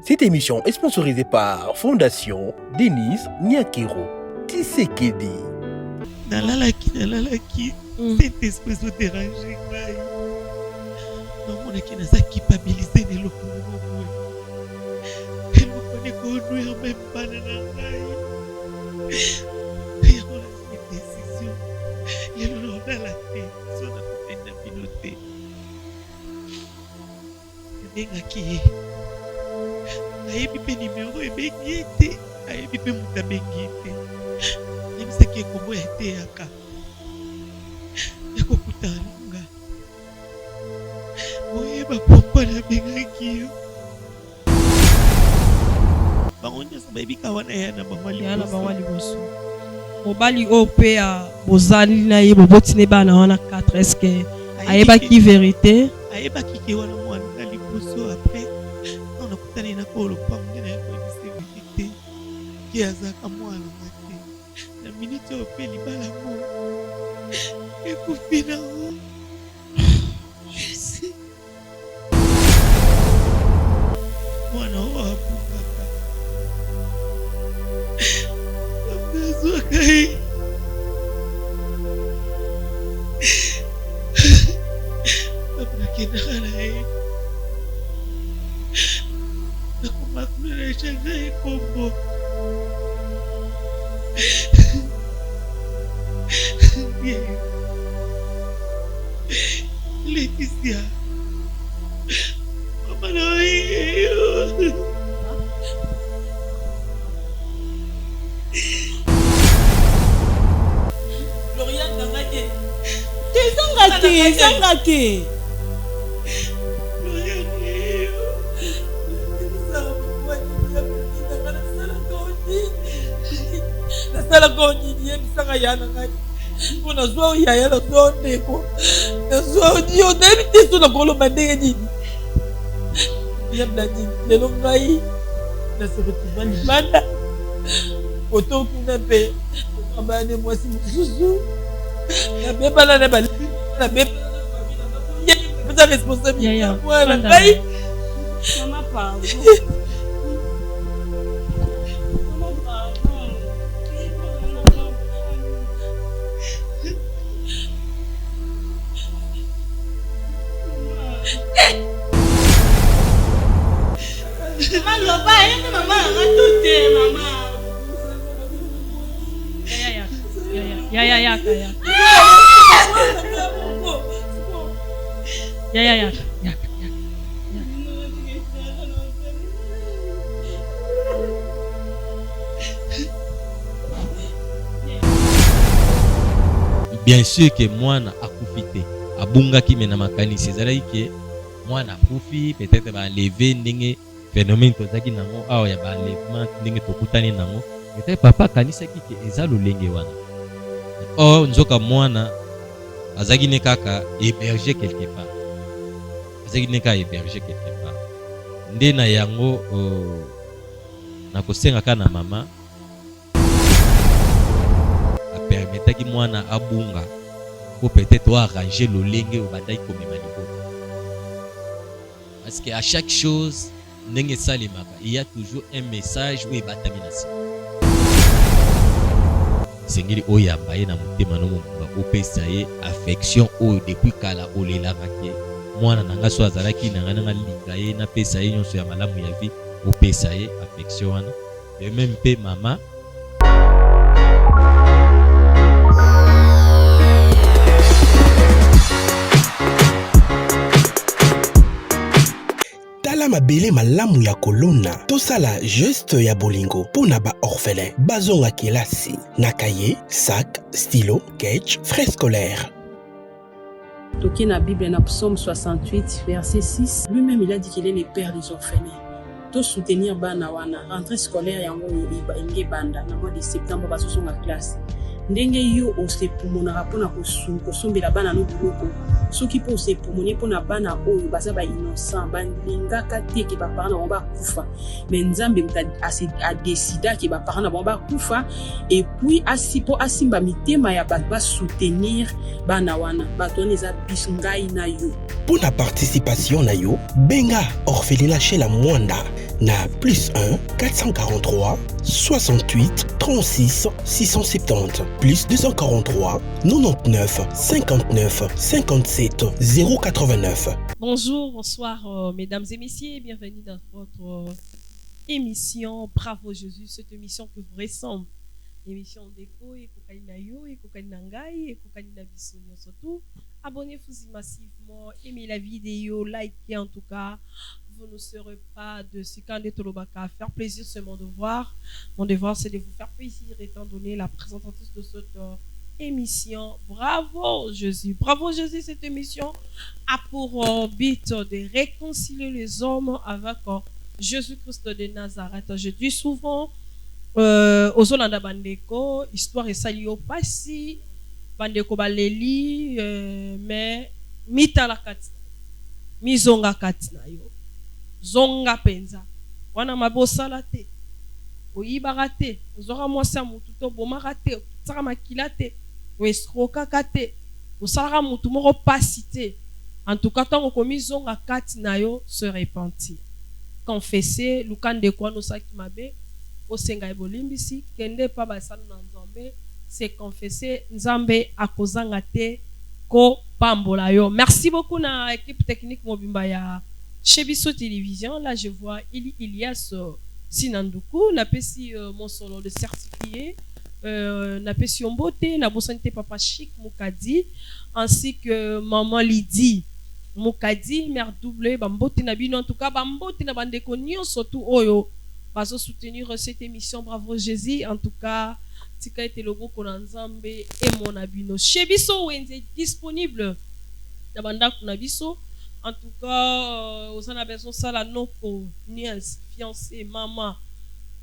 Cette émission est sponsorisée par Fondation Denise Nyakero Tshisekedi. Nalalaki, cette espèce de déranger. Maman qui n'a pas culpabilisé de l'opinion. Elle ne connaît conduire même pas dans la raille. Elle a une décision. Elle a dans la tête. Son appel n'a pas noté. Elle a qui aye bipe numéro ebengi ete aye bipe muta bengi ete yebisaki ekombo ete yaka yakokutana nga oyeba pourkui nabengaki yo bango nyonso bayebika wana ya na bango liboso mobali oyo mpe ya bozali na ye bobotini bana wana 4 eske ayebaki verité ayebaki ke wana mwana na liboso apres nakutani na kolo pangu na yebisi vérité ki azaka mwana nga te na minute oyo mpe libala mo ekufi nango mwana oyo abungaka apezwaka ye apnakendaka na ye nakomakulela eshanga ekombo Laetitia mama na oyeyo Florian nangake ezangake nasala konini yebisanga yana ngai mpo nazwa oyaya nazwa ondeko nazwa odio nayebi te so nakoloba ndenge nini yebna nini lelo ngai naseretrouva libanda koto kuna mpe abane mwasi mosusu nabebana na nabebana responsabilité ya mwana ngai mama pardon Maloba yeke mama ngatote mama. Ya. Bien sûr que mwana akufi te abungaki mena makanisi ezalaki ke mwana akufi peut-être ba enlever ndenge phénomène tozaki nango awa ya ba enlèvement ndenge tokutani nango peut-être papa kanisaki ke eza lolenge wana or nzoka mwana azaki ne kaka héberger quelque part azaki ne kaka héberger quelque part nde na yango na kosenga na mama permetaki mwana abunga pour peut-être arranger lolenge obandaki komema libota parce que à chaque chose ndenge salimaka il y a toujours un message où ebatami na sima sengeli oyamba ye na motema no momunga opesa ye affection oyo depuis kala olelaka ke mwana nanga so azalaki nanga linga ye napesa ye nyonso ya malamu ya vie opesa ye affection wana de même mpe mama mabele malamu ya kolona tosala geste ya bolingo pona ba orphelin bazonga kelasi na cahier, sac, stylo, sketch, frais scolaires. Toki na Bible na Psaume 68 verset 6, lui-même il a dit qu'il est le père des orphelins. To soutenir bana wana rentrée scolaire yango inge banda na mois de septembre bazosonga classe. Ndenge yo osepumona pona kosombela bana no biloko soki po osepumoni pona bana oyo baza ba innocent balingaka te ke ba parents na ba kufa mais nzambe a décidé que ba parents na ba kufa et puis asipo asimba mitema ya ba soutenir bana wana bato neza bisungai na yo pona participation na yo benga orphelinat chez la Mwanda na plus 1 443 68 36 670 plus 243 99 59 57 089. Bonjour, bonsoir mesdames et messieurs, bienvenue dans votre émission Bravo Jésus, cette émission que vous ressemble. Émission d'écho, et kokaina yo, et kokaina ngai, et kokaina bisonyo surtout. Abonnez-vous massivement, aimez la vidéo, likez en tout cas. Vous ne serez pas de ce qu'un de Tolobaka. Faire plaisir, c'est mon devoir. Mon devoir, c'est de vous faire plaisir étant donné la présentatrice de cette émission. Bravo Jésus. Bravo Jésus, cette émission a pour but de réconcilier les hommes avec Jésus-Christ de Nazareth. Je dis souvent aux Olanda Bandeko, histoire et salio passi, Bandeko baleli, mais mitala katina, mizonga katina yo, zonga penza, wana mabosala te, oyibaka te, ozora mwasi ya mutu to bomaka te, otsaka makila te, oeskrokaka te, osalaka mutu moko pasi te. En tout cas, tant que zonga katina yo se repentir. Confesser, lukande kwa no saki mabe, osenga ebolimbisi, kende pa basana na nzambe, c'est confesser nzambe akozanga te ko pambola yo. Merci beaucoup na équipe technique mobimba ya Chebiso Télévision. Là, je vois Ilias Sinanduku, na pesi mon solo de certifié, na pesi Ombote, na bosante papa Chic Mukadi, ainsi que maman Lydie Mukadi, mère double, bambote na bino, en tout cas, bambote na bandeko nyon, surtout oyo, baso soutenir cette émission, bravo Jésus, en tout cas, tika ete logo konanzambe et mon abino. Chebiso Wenze disponible, na bandaku na biso, en tout cas, aux en a besoin ça la noko, nièce, fiancé, maman,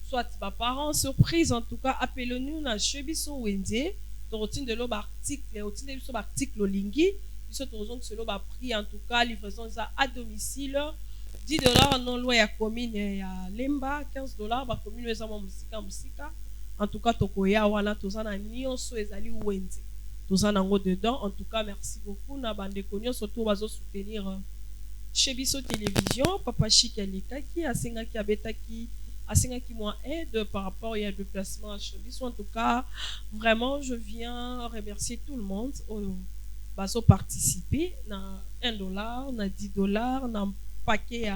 soit ba parents, surprise, en tout cas, appelez-nous na Chebiso Wenze, torotine de l'ob article, torotine de l'ob article lingi, ce prix en tout cas livraison à domicile $10 non loin ya commune ya Lemba, $15 ba commune eza musika en tout cas tokoya wana tozana nyonso ezali wenze tozana ngo dedans. En tout cas merci beaucoup na bande konyo surtout bazo soutenir Chebiso Télévision. Papa Chic alikaki asengaki abetaki asengaki moi aide par rapport à déplacement à Chebiso. En tout cas vraiment je viens remercier tout le monde baso participer na $1 na $10 na paquet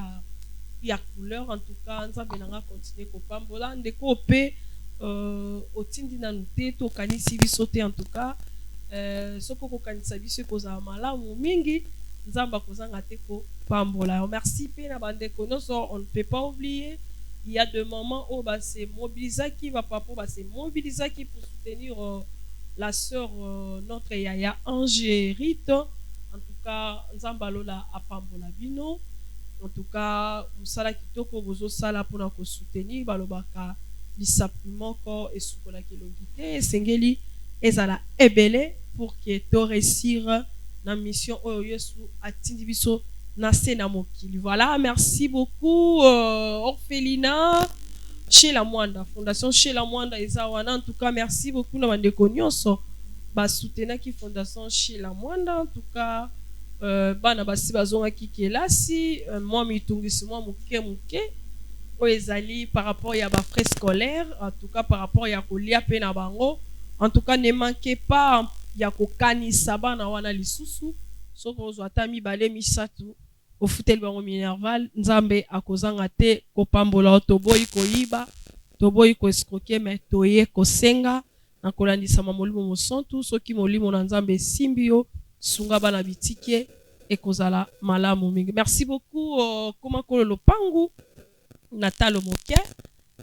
ya couleur. En tout cas nzambe nanga continuer ko pambola ndeko pe otindi na nute to kanisi biso te. En tout cas soko ko kanisa biso ko za malamu mingi nzamba kozanga te ko pambola. Merci pe na bandeko noso. On ne peut pas oublier, il y a des moments où bah c'est mobiliser qui va pas pour bah c'est mobiliser qui pour soutenir la sœur notre yaya Angérite. En tout cas nzambalola apambola bino. En tout cas musala kitoko bozo sala pona ko soutenir balobaka lisapiment ko esukola kelongite sengeli ezala ebele pour que to réussir na mission oyo Yesu atindi biso na sena mokili. Voilà, merci beaucoup Orphelina chez la Mwanda, Fondation chez la Mwanda Ezawana. En tout cas, merci beaucoup na bandeko nyonso ba soutenir qui Fondation chez la Mwanda. En tout cas, bana basi bazonga ki kelasi, moi mitungisi moi muke o ezali par rapport ya ba frais scolaires. En tout cas, par rapport ya kolia pe na bango. En tout cas, ne manquez pas ya kokanisa bana wana lisusu. Soko ozwata mibale misatu au futel bango minerval nzambe akozanga te kopambola toboyi koyiba toboyi ko escroquer mais toye kosenga na kolandisa molimo mosantu soki molimo na nzambe simbio sunga bana bitike ekozala malamu mingi. Merci beaucoup koma kololo pangu Natalo Moke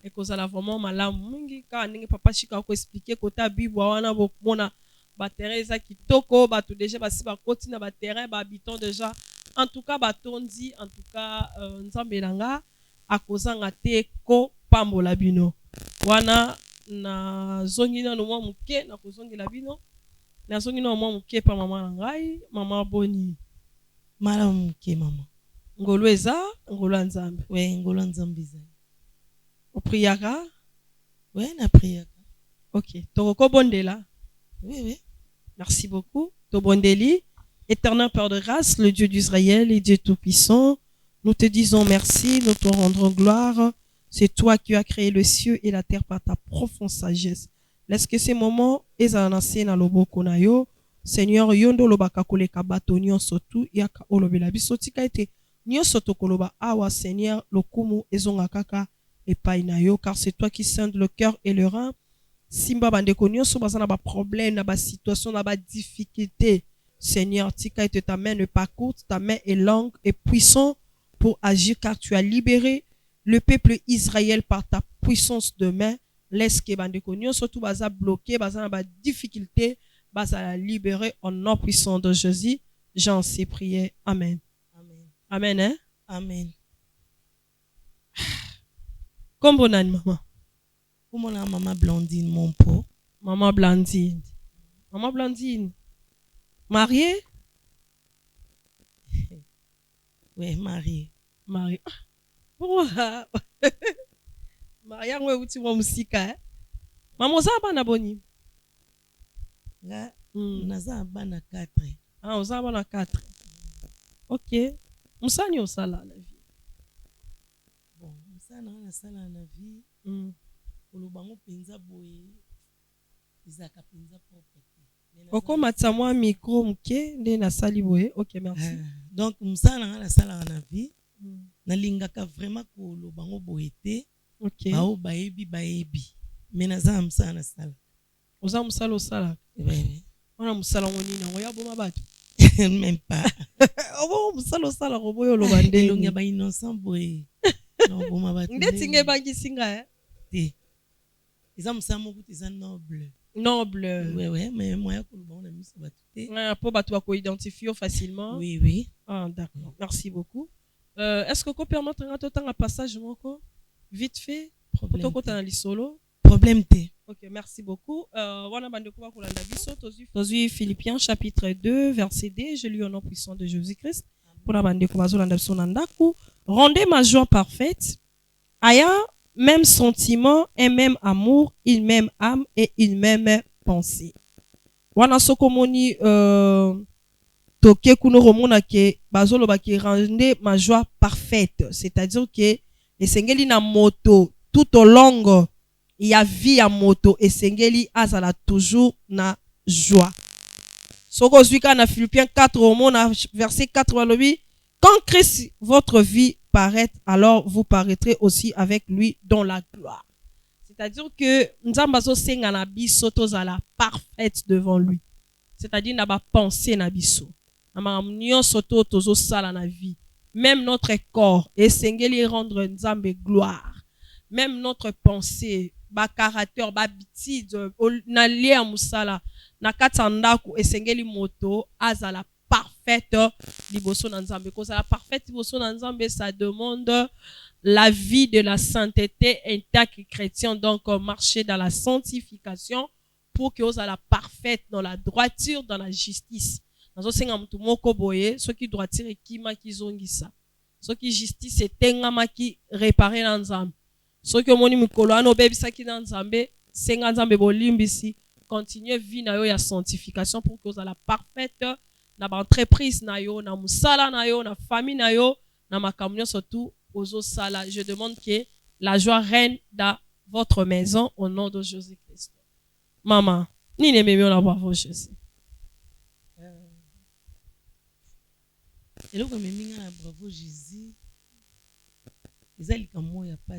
ekozala vraiment malamu mingi ka ndenge papa Chika ko expliquer kota bibwa wana bokomona ba Teresa kitoko bato déjà basi ba koti na ba terrain ba habitant déjà. En tout cas batondi, en tout cas nzambe nanga akozanga te ko pambola bino wana na zongi na no mwa muke na kozongi la bino na zongi na mwa muke pa mama ngai mama boni mala muke mama ngolo eza ngolo nzambe we ngolo nzambe za o priaka we na priaka. OK toko bondela. Oui. Merci beaucoup. Tobondeli, éternel Père de grâce, le Dieu d'Israël et Dieu Tout-Puissant, Nous te disons merci, nous te rendrons gloire. C'est toi qui as créé le ciel et la terre par ta profonde sagesse. Laisse que ces moments ezanase na loboko na yo. Seigneur, yondo lobaka koleka bato nyonso tu yaka olobela biso tika ete nyonso tokoloba awa Seigneur lokumu ezonga kaka epai na yo, car c'est toi qui scinde le cœur et le rein. Simba bandeko nyonso baza na ba problème, na ba situation, na ba difficulté. Seigneur, tika ete ta main ne pas courte, ta main est longue et puissante pour agir, car tu as libéré le peuple Israël par ta puissance de main. Laisse que bandeko nyonso tu baza bloqué, baza na ba difficulté, baza la libérer au nom puissant de Jésus. J'en sais prier. Amen. Amen. Amen, hein? Amen. Comme bonne maman. Comment la maman Blandine, mon pot? Maman Blandine. Maman Blandine. Mariée? Oui, mariée. Mariée. Pourquoi? Maria ngwe uti wa musika, hein? Maman zaba na boni. Nga, naza bana 4. Ah, ozaba na 4. Ok. Musani osala la vie. Bon, musana na sala na vie. Olobango penza boye. Izaka penza propriété. Oko matsamwa micro mke nde na sali boye. Ok, merci. Donc musana na sala na vie. Na lingaka vraiment ko olobango boye te. Ok. Bao baebi. Mais naza musana sala. Oza musala osala. Oui. On a musala ngoni na ngoya boma bato. Même pas. Obo musala osala roboyo lobande. Elongi ba innocent boye. Non boma bato. Ndeti nge bangi singa, hein? Te. Ils musala moko te za noble. Noble. Oui, mais moi ya ko lobana miso bato te. Pour bato ko identifier facilement. Oui. Ah, d'accord. Merci beaucoup. Est-ce que vous permettez un passage moko vite fait? Problème T. Ok, merci beaucoup. Tozu Philippiens chapitre 2 verset 2. Je lis au nom puissant de Jésus-Christ. Rendez ma joie parfaite, ayant même sentiment, un même amour, une même âme et une même pensée. Wana sokomoni toke kuno romona ke bazolo ba ki rende ma joie parfaite, c'est-à-dire que esengeli na moto tout au long il y a vie à moto esengeli azala toujours na joie. Soko zuika na Philippiens 4 romona verset 4 balobi, quand Christ votre vie paraît, alors vous paraîtrez aussi avec lui dans la gloire. C'est-à-dire que nzamba zo senga na biso tozala parfaite devant lui. C'est-à-dire na ba pensée na biso. La vie. Même notre corps et sengeli rendre nzambe gloire. Même notre pensée, ba caractère, ba habitude, na lia musala, na katandako et sengeli moto azala parfaite liboso na nzambe. Cause la parfaite liboso na nzambe, ça demande la vie de la sainteté intacte chrétien, donc marcher dans la sanctification pour que vous soyez la parfaite dans la droiture, dans la justice. Nazo senga mutu moko boye soki droiture kima kizongisa soki justice etengama ki réparer na nzambe soki omoni mikolo ano bebisaki na nzambe senga nzambe bolimbisi continue vie na yo ya sanctification pour que vous la parfaite na ba entreprise na yo na musala na yo na famille na yo na makamyo surtout ozo sala. Je demande que la joie règne dans votre maison au nom de Jésus-Christ. Maman, ni ne m'aimons la bravo Jésus. Et là, quand même, bravo Jésus, ils allaient comme moi, il y a pas.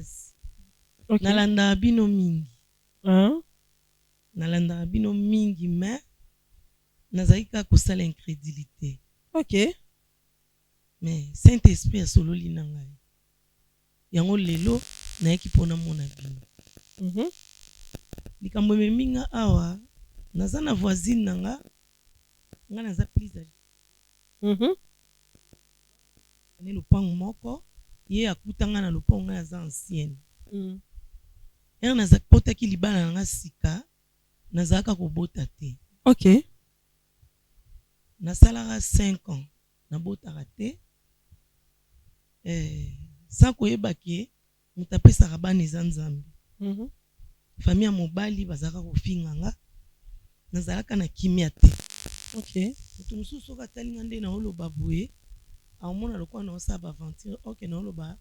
Nalanda bino mingi. Nalanda bino mingi, mais nazaika kusala incrédulité. Ok. Mais Saint-Esprit a solo linangai. Yango lelo na yaki pona mona bino. Likambo meminga awa naza na voisine nanga nga naza prise. Ne lopango moko ye akutanga na lopango nga naza ancienne. Ena naza potaki libala nanga sika nazaka kobota te. Ok. Nasalaka 5 ans nabotaka te. Sans koyeba ke mutu apesaka bana eza nzambe. Famille ya mobali bazalaka kofinganga nazalaka na kimia te. Ok. Mutu mosusu soki atalinga nde na oloba boye aomona lokola naosala baaventure oke naoloba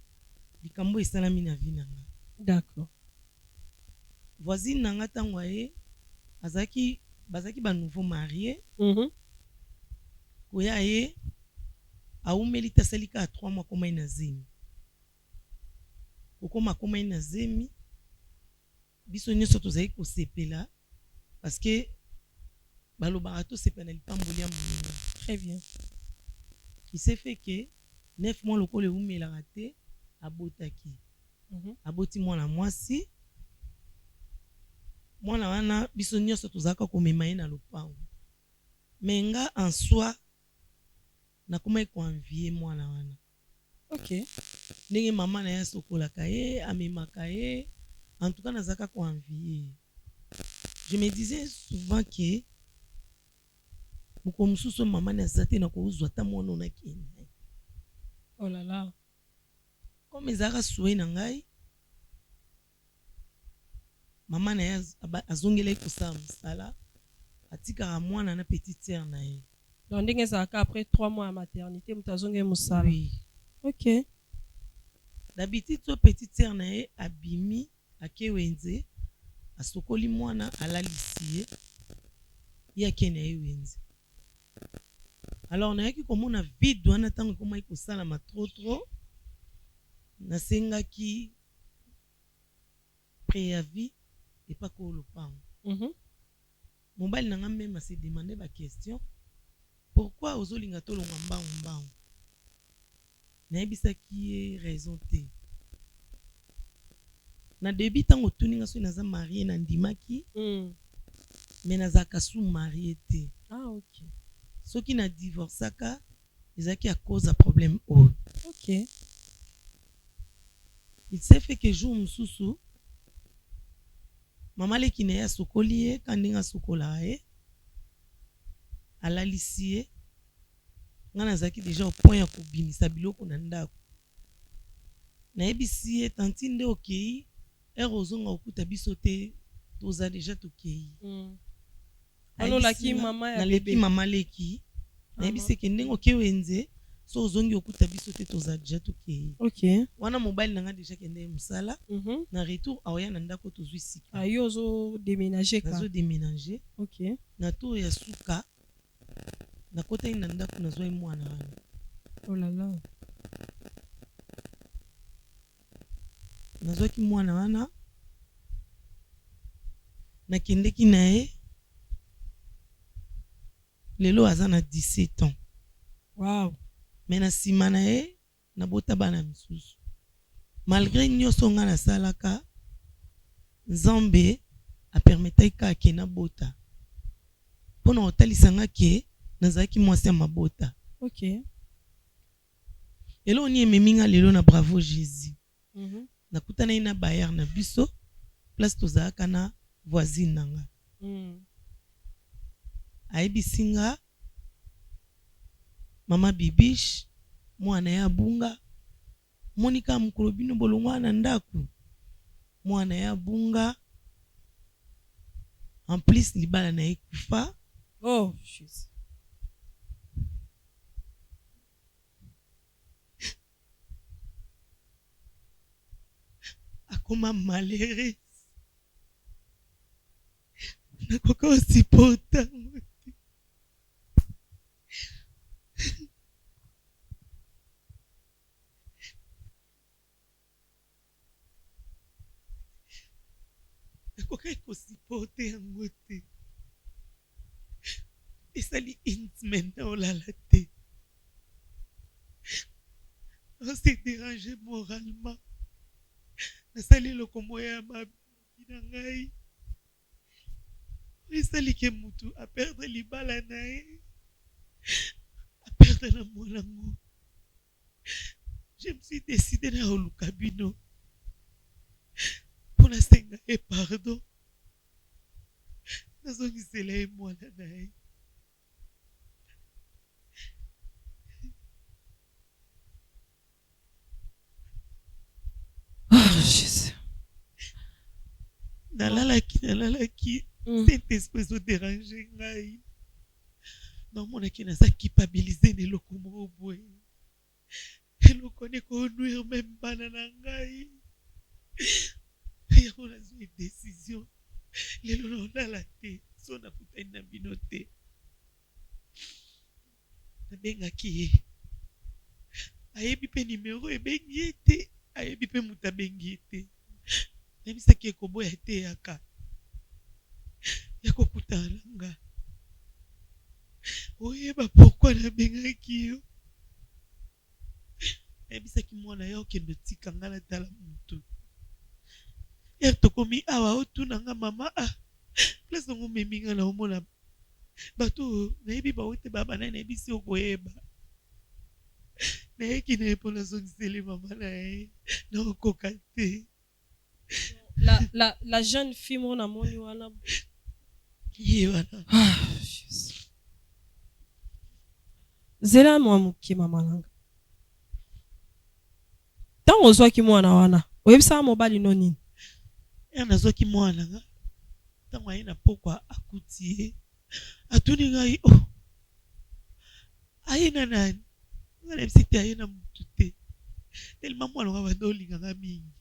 likambo esalami na vi na nga. D'accord. Voisine na nga ntango aye bazalaki banouveau marie koya ye aumeli te asali kaka 3 mois komai na zemi. Kokoma komai na zemi biso nyonso tozali kosepela parceke balobaka tosepela na lipamboli ya monene. Très bien. Il s'est fait que 9 mois lokolo eumelaka te abotaki. Aboti mwana mwasi. Mwana wana biso nyonso tozalaka komema ye na lopango. Me nga en soi nakomaki koenvie mwana wana. Ok. Ndenge mama na ye asokolaka ye amemaka ye, en tout cas nazalaka koenvie. Je me disais souvent que moko mosusu mama na aza te na kozwa ata mwana onakende. Oh là là. Comme ezalaka souhait na ngai, mama na ye azongelaki kosala mosala atikaka mwana na petite sœur na ye. Donc ndenge ezalaka après 3 mois ya maternité moto azongeli mosala. Oui. Ok. D'habitude so petite sœur na ye abimi ake wenze asokoli mwana alalisi ye ye ake na ye wenze. Alors nayaki komona vide wana ntango ekomaki kosalama trop nasengaki préavis epako lopango. Mobali na nga meme ase demande ba question pourquoi ozolinga tolonga mbangu. Nayebisaki ye raison te. Na début ntango otuni nga soki naza marie na ndimaki me nazalaka su marie te. Ah ok. Soki na divorçaka ezalaki à cause ya problème oyo. Ok. Il s'est fait que jour mosusu mama leki na ye asokoli ye ka ndenge asokolaka ye alalisi ye nga nazalaki deja au point ya kobimisa biloko na ndako. Nayebisi ye tanti nde okei ere ozonga okuta biso te toza deja tokei. Alolaki mama ya naleki mama leki nayebisi ke ndenge okei wenze so ozongi okuta biso te toza deja tokei. Ok. Wana mobali na nga deja kende mosala na retour aoya na ndako tozwi sika. Ayo ozo déménager ka. Nazo déménager. Ok. Na tour ya suka nakotaki na ndako nazwa mwana wana. Oh là là. Nazwaki mwana wana nakendeki na ye lelo aza na 17 ans. Wow. Me na nsima na ye nabota bana misusu. Malgré nyonso nga nasalaka Nzambe apermetaki kaka ke nabota mpona kotalisa nga ke nazalaki mwasi ya mabota. Ok. Lelo oni ememi nga lelo na Bravo Jésus. Nakutana ye na bayar na biso place tozalaka na voisine na nga. Ayebisi nga mama Bibiche mwana ya bunga monika mukolo bino bolongwa na ndako mwana ya bunga en plus libala na ekufa. Oh Jesus. Akoma malheureux. Nakoka osipota. Nakoka kosipote yango te. Esali intimate na olala te. On s'est dérangé moralement. Nasali lokombo ya mabi na ngai. Esali ke mutu a perdre libala na ye. A perdre na molango. Je me suis décidé na oluka bino. Pour nasenga ye pardon. Nazongisela ye mwana na ye. Oh Jésus. Nalalaki. Cet esprit se dérange ngai. Non, mon aki naza culpabilisé de lokomo boye. eloko nekonuire meme bana na ngai yango nazwi décision lelo naolala te so nakutani na bino te. Nabengaki ye ayebi mpe nimero ebengi ye te, ayebi mpe moto abengi ye te. Nayebisaki ekoboya te yaka ya kokutana na nga. Oyeba pourkui nabengaki yo? Nayebisaki mwana yo okende otika nga natala motu. Ere tokomi awa otuna nga mama place yango omemi nga na omona bato nayebi bao te babana nayebisi okoyeba. Nayeki na ye mpo nazongiseli mama na ye naokoka te. La jeune fille mon amoni wana Ye wana zela mwa moke mama nanga ntango ozwaki mwana wana oyebisaka mobali no nini? ere nazwaki mwana nga ntango aye na pokwa akuti ye atuni ngai aye na nani? Nga nayebisi te aye na motu te telema mwana nga banda olinganga mingi.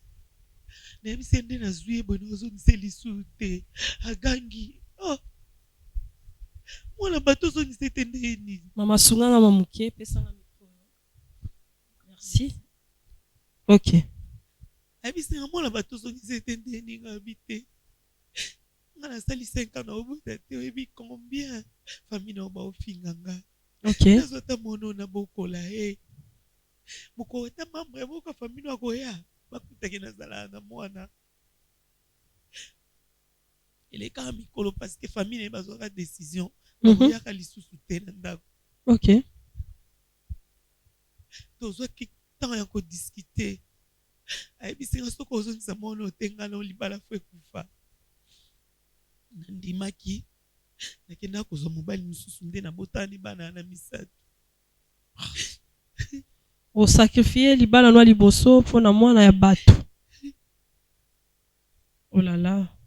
Nayebisi ye nde nazwi ye boye naozongisa lisusu te agangi mwana bato ozongisa ete nde ye nini? Mama sunganga mwa moke pesanga mikolo. Merci. Ok. Ayebisi nga mwana bato ozongisa ete nde ye nini ngabi te. Nga nasali 5 ans na obota te oyebi combien famille na oba ofinga nga. Ok. Nazwa ta mono na bokola ye. Moko eta membre boka famille na koya bakutaki nazala na mwana. Eleka mikolo parce que famille na bazwaka décision. Okoyaka lisusu te na ndako. Ok. Tozwaki ntango ya kodiscute. Ayebisi nga soki ozongisa mwana otenga na olibala fo ekufa. Nandimaki nakenda kozwa mobali mosusu nde nabotani bana na misato. Osakrifie libala no liboso mpona mwana ya bato. Oh là là.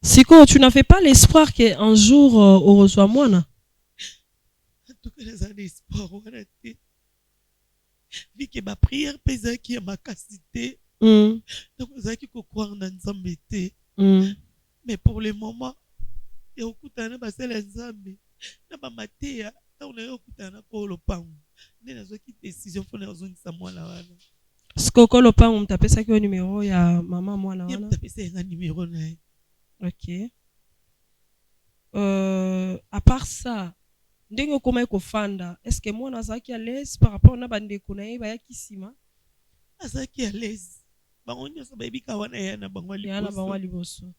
Siko, tu n'avais pas l'espoir qu'un jour au reçoit mwana? En tout cas, les années espoir wana te. Vu que ma prière pesa qui ma capacité. Donc ozaki ko croire na Nzambe te. Mais pour le moment, ya okutana basala Nzambe na ba mateya ntango na yo okutana ko lopango. Nde nazwaki décision fona ozongisa mwana wana. Siko ko lopango mtapesaki yo numéro ya mama mwana wana? Mtapesa nga numéro na ye. Ok. À part ça, ndenge okoma ekofanda, est-ce que mwana azalaki à l'aise par rapport na bandeko na ye bayaki nsima? Azalaki à l'aise. Bango nyonso bayebika wana ya na bango liboso. Ya na bango liboso.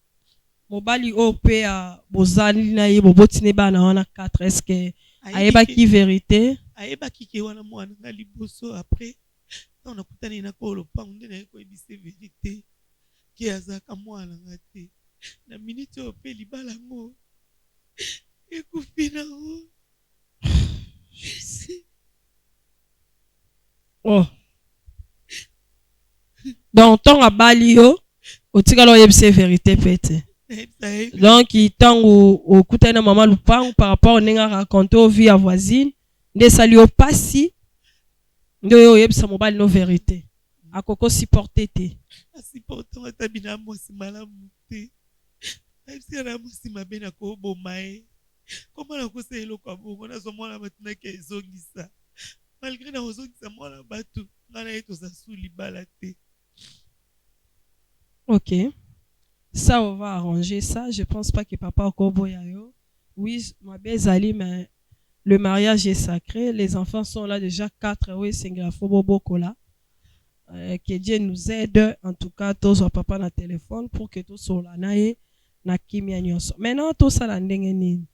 Mobali o pe ya bozali na ye bobotine bana wana 4, est-ce que ayebaki vérité? Ayebaki ke wana mwana nga liboso après ntango nakutani na ko lopango nde naye koyebisa vérité ke azalaka mwana nga te. Na minute oyo mpe libala ngo ekufi nango. Oh. Donc ntango abali yo otikala oyebisa vérité mpe te. Donc ntango okutani na mama lupango par rapport ndenge araconte o vie ya voisine nde esali yo pasi nde oyo oyebisa mobali no vérité akoko supporte te. Asupporte ata bina mwasi malamu te. Ayebisika na mwasi mabe na koboma ye. Koma na kosa eloko ya bongo nazwa mwana batunaki ezongisa. Malgré na ozongisa mwana bato nga na ye tozasu libala te. Ok. Ça, on va arranger ça. Je pense pas que papa Koboyayo. Oui, ma belle Ali, mais le mariage est sacré. Les enfants sont là déjà 4. Oui, c'est Bokola. Que Dieu nous aide. En tout cas, tous au papa na téléphone pour que tous soient là. Na kimia nyonso. Maintenant, tout ça la ndengeni.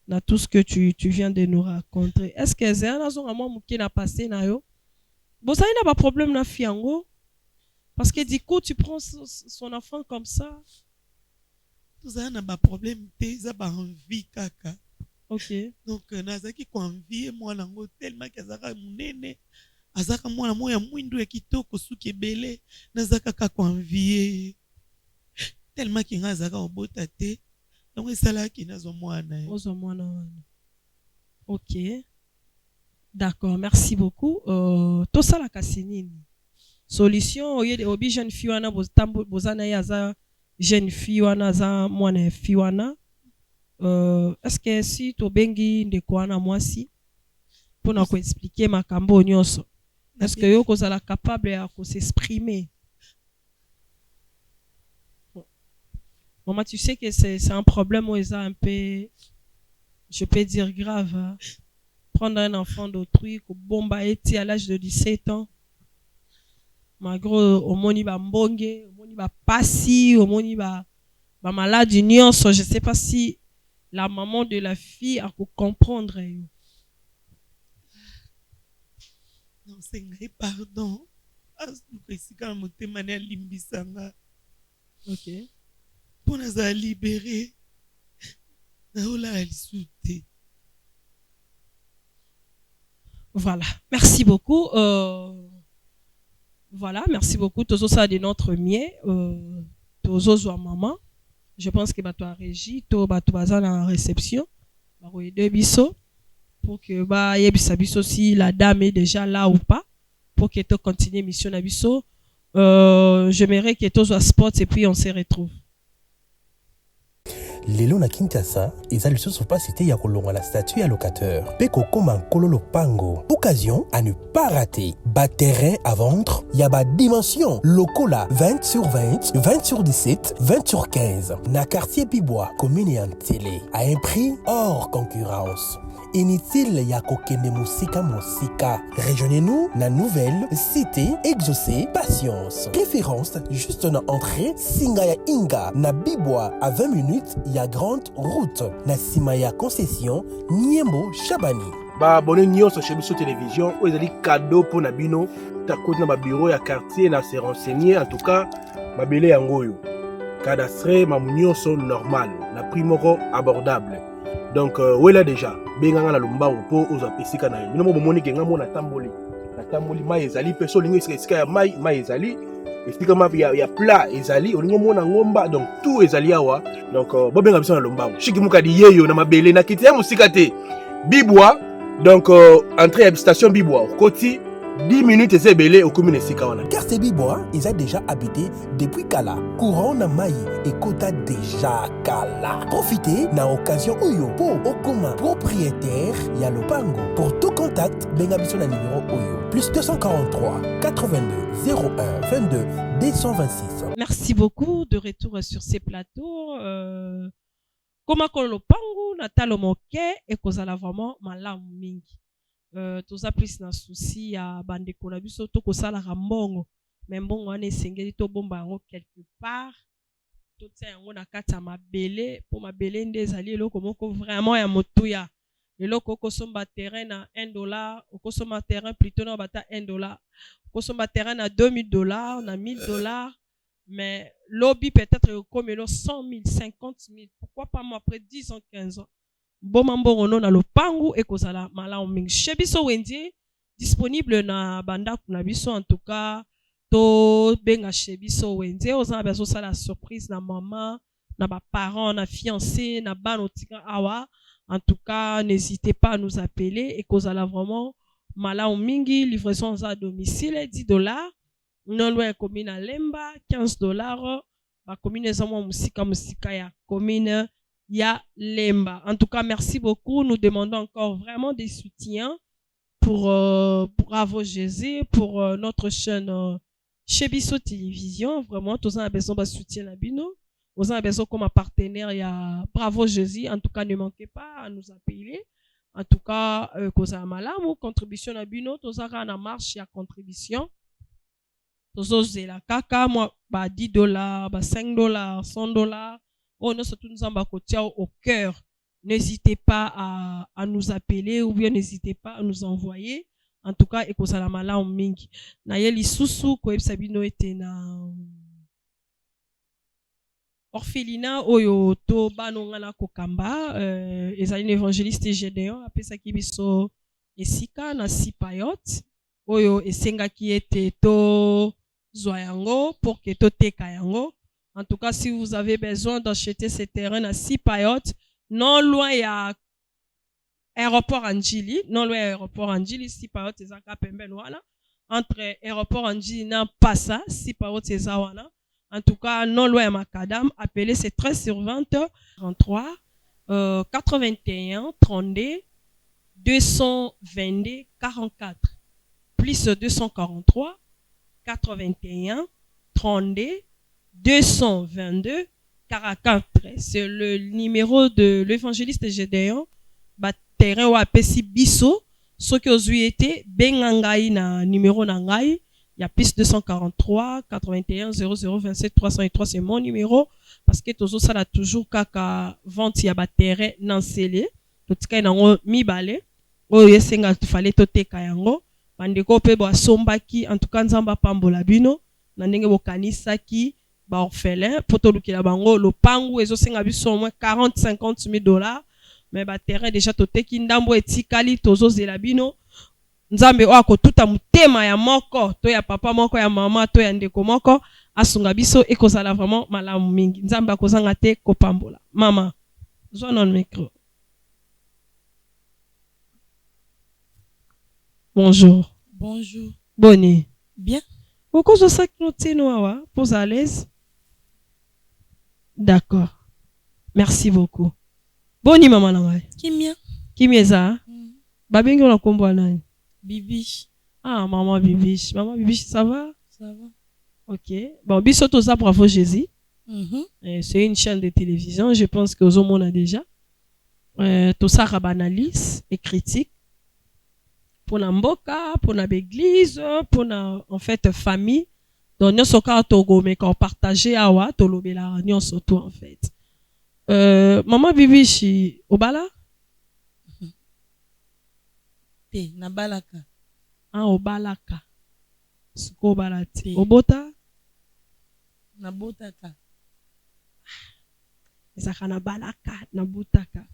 Na tout ce que tu viens de nous raconter. Est-ce que c'est un azon à moi qui n'a passé na yo? Bon, ça y n'a pas problème na fiango. Parce que du coup, tu prends son enfant comme ça. Tout ça n'a pas problème. Ça n'a envie kaka. Ok. Donc, nazaki ko envie moi nango tellement que azaka munene. Azaka mwana moya mwindu ya kitoko suki ebele. Nazaka ka ko envie. Tellement que nga azaka obota te. Donc, esala ki nazo mwana. Ozo mwana wana. Ok. D'accord, merci beaucoup. Tout ça la kassinine. Solution au lieu de obi jeune fille wana bozana yaza jeune fille wana za mwana fille wana. Est-ce que si to bengi ndeko wana mwasi pour na ko expliquer makambo nyonso. Est-ce que yo kozala capable ya ko s'exprimer? Maman, tu sais que c'est un problème où ils ont un peu, je peux dire grave. Hein? Prendre un enfant d'autrui, bomba eti à l'âge de 17 ans. Magro, au moni ba mbonge, au moni ba passi, au moni ba maladie nyonso. Je sais pas si la maman de la fille a pu comprendre. Non, c'est pardon. Ok. Pour nous libérer, voilà, merci beaucoup. Voilà, merci beaucoup. Tozo ça de notre mieux. Tozo zo maman. Je pense que tu as régi, to baza en réception. Deux biso pour que yebisa biso si la dame est déjà là ou pas pour que tu continues mission na biso. J'aimerais que tozo sport et puis on se retrouve. Lelo na Kinshasa, eza lisusu pas cité ya kolonga la statue ya locateur. Pe kokoma kololo pango. Occasion à ne pas rater. Bas terrain à vendre, ya ba dimension. Lokola 20 sur 20, 20 sur 17, 20 sur 15. Na quartier Pibois, commune et en télé. À un prix hors concurrence. Inutile ya kokende musika. Rejoignez-nous na nouvelle cité exaucée patience. Préférence juste na entrée Singaya Inga na Bibwa à 20 minutes ya grande route na Simaya concession Niembo Chabani. Ba abonné nyonso chez biso télévision o ezali cadeau pour na bino ta côté na ba bureau ya quartier na se renseigner en tout cas ba belé yangoyo. Cadastre ma nyonso normal na prix moko abordable. Donc wela déjà benganga na lombango po oza pesika na bino mo bomoni ke ngamo na tamboli mai ezali peso lingo esika ya mai ezali esika ma ya plat ezali olingo mona ngomba donc tout ezali awa donc bobenga biso na lombango shiki mukadi yeyo na mabele na kiti ya musika te Bibwa donc entrée à station Bibwa koti 10 minutes et belé au commune Sikawana. Quartier Bibois, ils ont déjà habité depuis Kala. Courant na Maï et Kota déjà Kala. Profitez na occasion Oyo pour Okuma propriétaire Yalopango. Pour tout contact, bengabiso na numéro Oyo. Plus 243 82 01 22 226. Merci beaucoup de retour sur ces plateaux. Koma Kolopango, Natalo Moke et Kozala vraiment malam mingi. Toza plus na souci ya bandeko na biso to kosala rambongo mais mbongo wana esengeli to bomba yango quelque part to tia yango na kati ya mabele po mabele nde ezali eloko moko vraiment ya motuya eloko okosomba terrain na $1 okosomba terrain plutôt na bata $1 okosomba terrain na $2000 na $1000 mais lobby peut-être comme 100 000 50 000 pourquoi pas moi après 10 ans 15 ans Bomambo na lopangu et kozala malamu mingi. Shebiso Wendy disponible na banda kuna biso en tout cas to benga Shebiso Wendy ozana beso sala surprise na maman na ba parents na fiancé na banotika awa en tout cas n'hésitez pas à nous appeler et kozala vraiment malamu mingi livraison à domicile $10 non loin commune à Lemba $15 ba commune ezamo musika ya commune ya Lemba. En tout cas, merci beaucoup. Nous demandons encore vraiment des soutiens pour Bravo Jésus, pour notre chaîne Shebiso Télévision. Vraiment, tous en besoin de soutien à Bino. Tous en besoin comme partenaire, il y a Bravo Jésus. En tout cas, ne manquez pas à nous appeler. En tout cas, cause à malam contribution à Bino, tous en a marche à contribution. Tous en la kaka, moi, $10, $5, $100. Oh, nous sommes tous au cœur. N'hésitez pas à nous appeler ou bien n'hésitez pas à nous envoyer. En tout cas, ekozala malamu mingi. Na yeli susu ko ebsabino ete na orphelinat oyo to banonga na kokamba ezali évangéliste Gédéon apesaki biso esika na Sipayot oyo esengaki ete to zwa yango pour que to teka yango. En tout cas, si vous avez besoin d'acheter ces terrains à Sipayot, non loin il y a aéroport Anjili, non loin aéroport Anjili, si par exemple eza pembeni wana, entre aéroport Anjili na Passa, si par exemple eza wana. En tout cas, non loin à Macadam, appelez c'est 13 sur 20 33 81 32 222 44 plus 243 81 32 222 44. C'est le numéro de l'évangéliste Gédéon. Terrain ou apesi biso. Ce que vous été bengangai na numéro nangai. Il y a plus 243 81 00 27 303. C'est mon numéro. Parce que toujours ça a toujours kaka vente ya ba terrain nansele. Tout cas nango mibale. O yesenga fallait toteka yango. Bandeko pe bo sombaki en tout cas nzamba pambola bino. Na ndenge bo kanisaki ba orphelin poto lukila bango lopangu ezosenga biso au moins 40-50 000 $. Mais ba terrain déjà toteki ndambo etikali tozo zela bino. Nzambe o akotuta mutema ya moko to ya papa moko ya mama to ya ndeko moko asunga biso ekozala vraiment malamu mingi. Nzambe akozanga te kopambola. Mama, zo non micro. Bonjour. Bonjour. Bonne. Bien. Pourquoi je sais que nous tenons pour à l'aise? D'accord. Merci beaucoup. Bonne maman nangai. Kimia. Kimia za? Babengi na kombo nani? Bibiche. Ah, maman Bibiche. Maman Bibiche, ça va? Ça va. Ok. Bon, biso to ça bravo Jésus. C'est une chaîne de télévision, je pense que aux hommes on a déjà. Tout ça rabanalise et critique. Pour la mboka, pour la église, pour la en fait famille. Donc nous sommes Togo mais quand partager awa to lobela nous surtout en fait. Maman Bibiche obala? Te na balaka. Ah obalaka. Suko balati. Obota? Na botaka. Ezaka na balaka na botaka.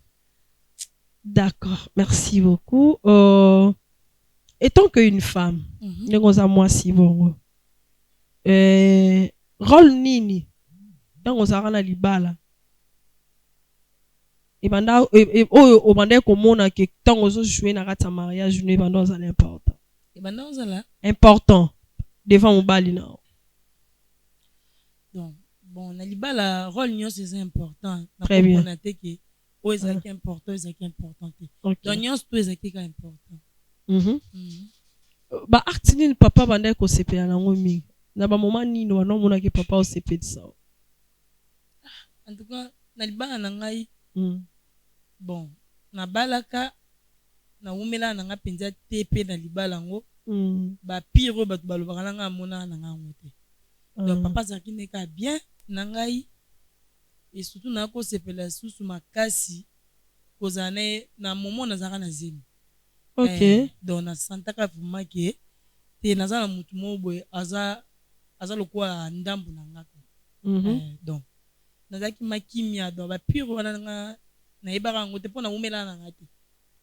D'accord, merci beaucoup. Étant qu'une femme, moi si bon. Rôle nini dans ozara libala. Et banda o banda komona que tant ozo jouer na rata mariage ne banda ozala important. Et banda ozala important devant mobali na. Donc bon na libala rôle nyo c'est important. Très bien. On a été que o ezaki important, ezaki important. Donc nyo tout ezaki important. Ba artini papa banda ko sepela nango mingi. Na ba moment nini wana mona ke papa o sepela ça. En tout cas na libala na ngai bon na balaka na umela na nga penza tepe na libala ngo ba pire ba balobaka nga mona na nga ngote. Donc papa zaki neka bien na ngai et surtout na ko sepela susu makasi kozane na moment na zaka na zemi. OK. Donc na santaka vraiment que te nazala mutu moboye aza lokwa ndambu na ngaka. Donc nazaki makimia donc ba pire wana nga na ibara ngote pona umela na ngate.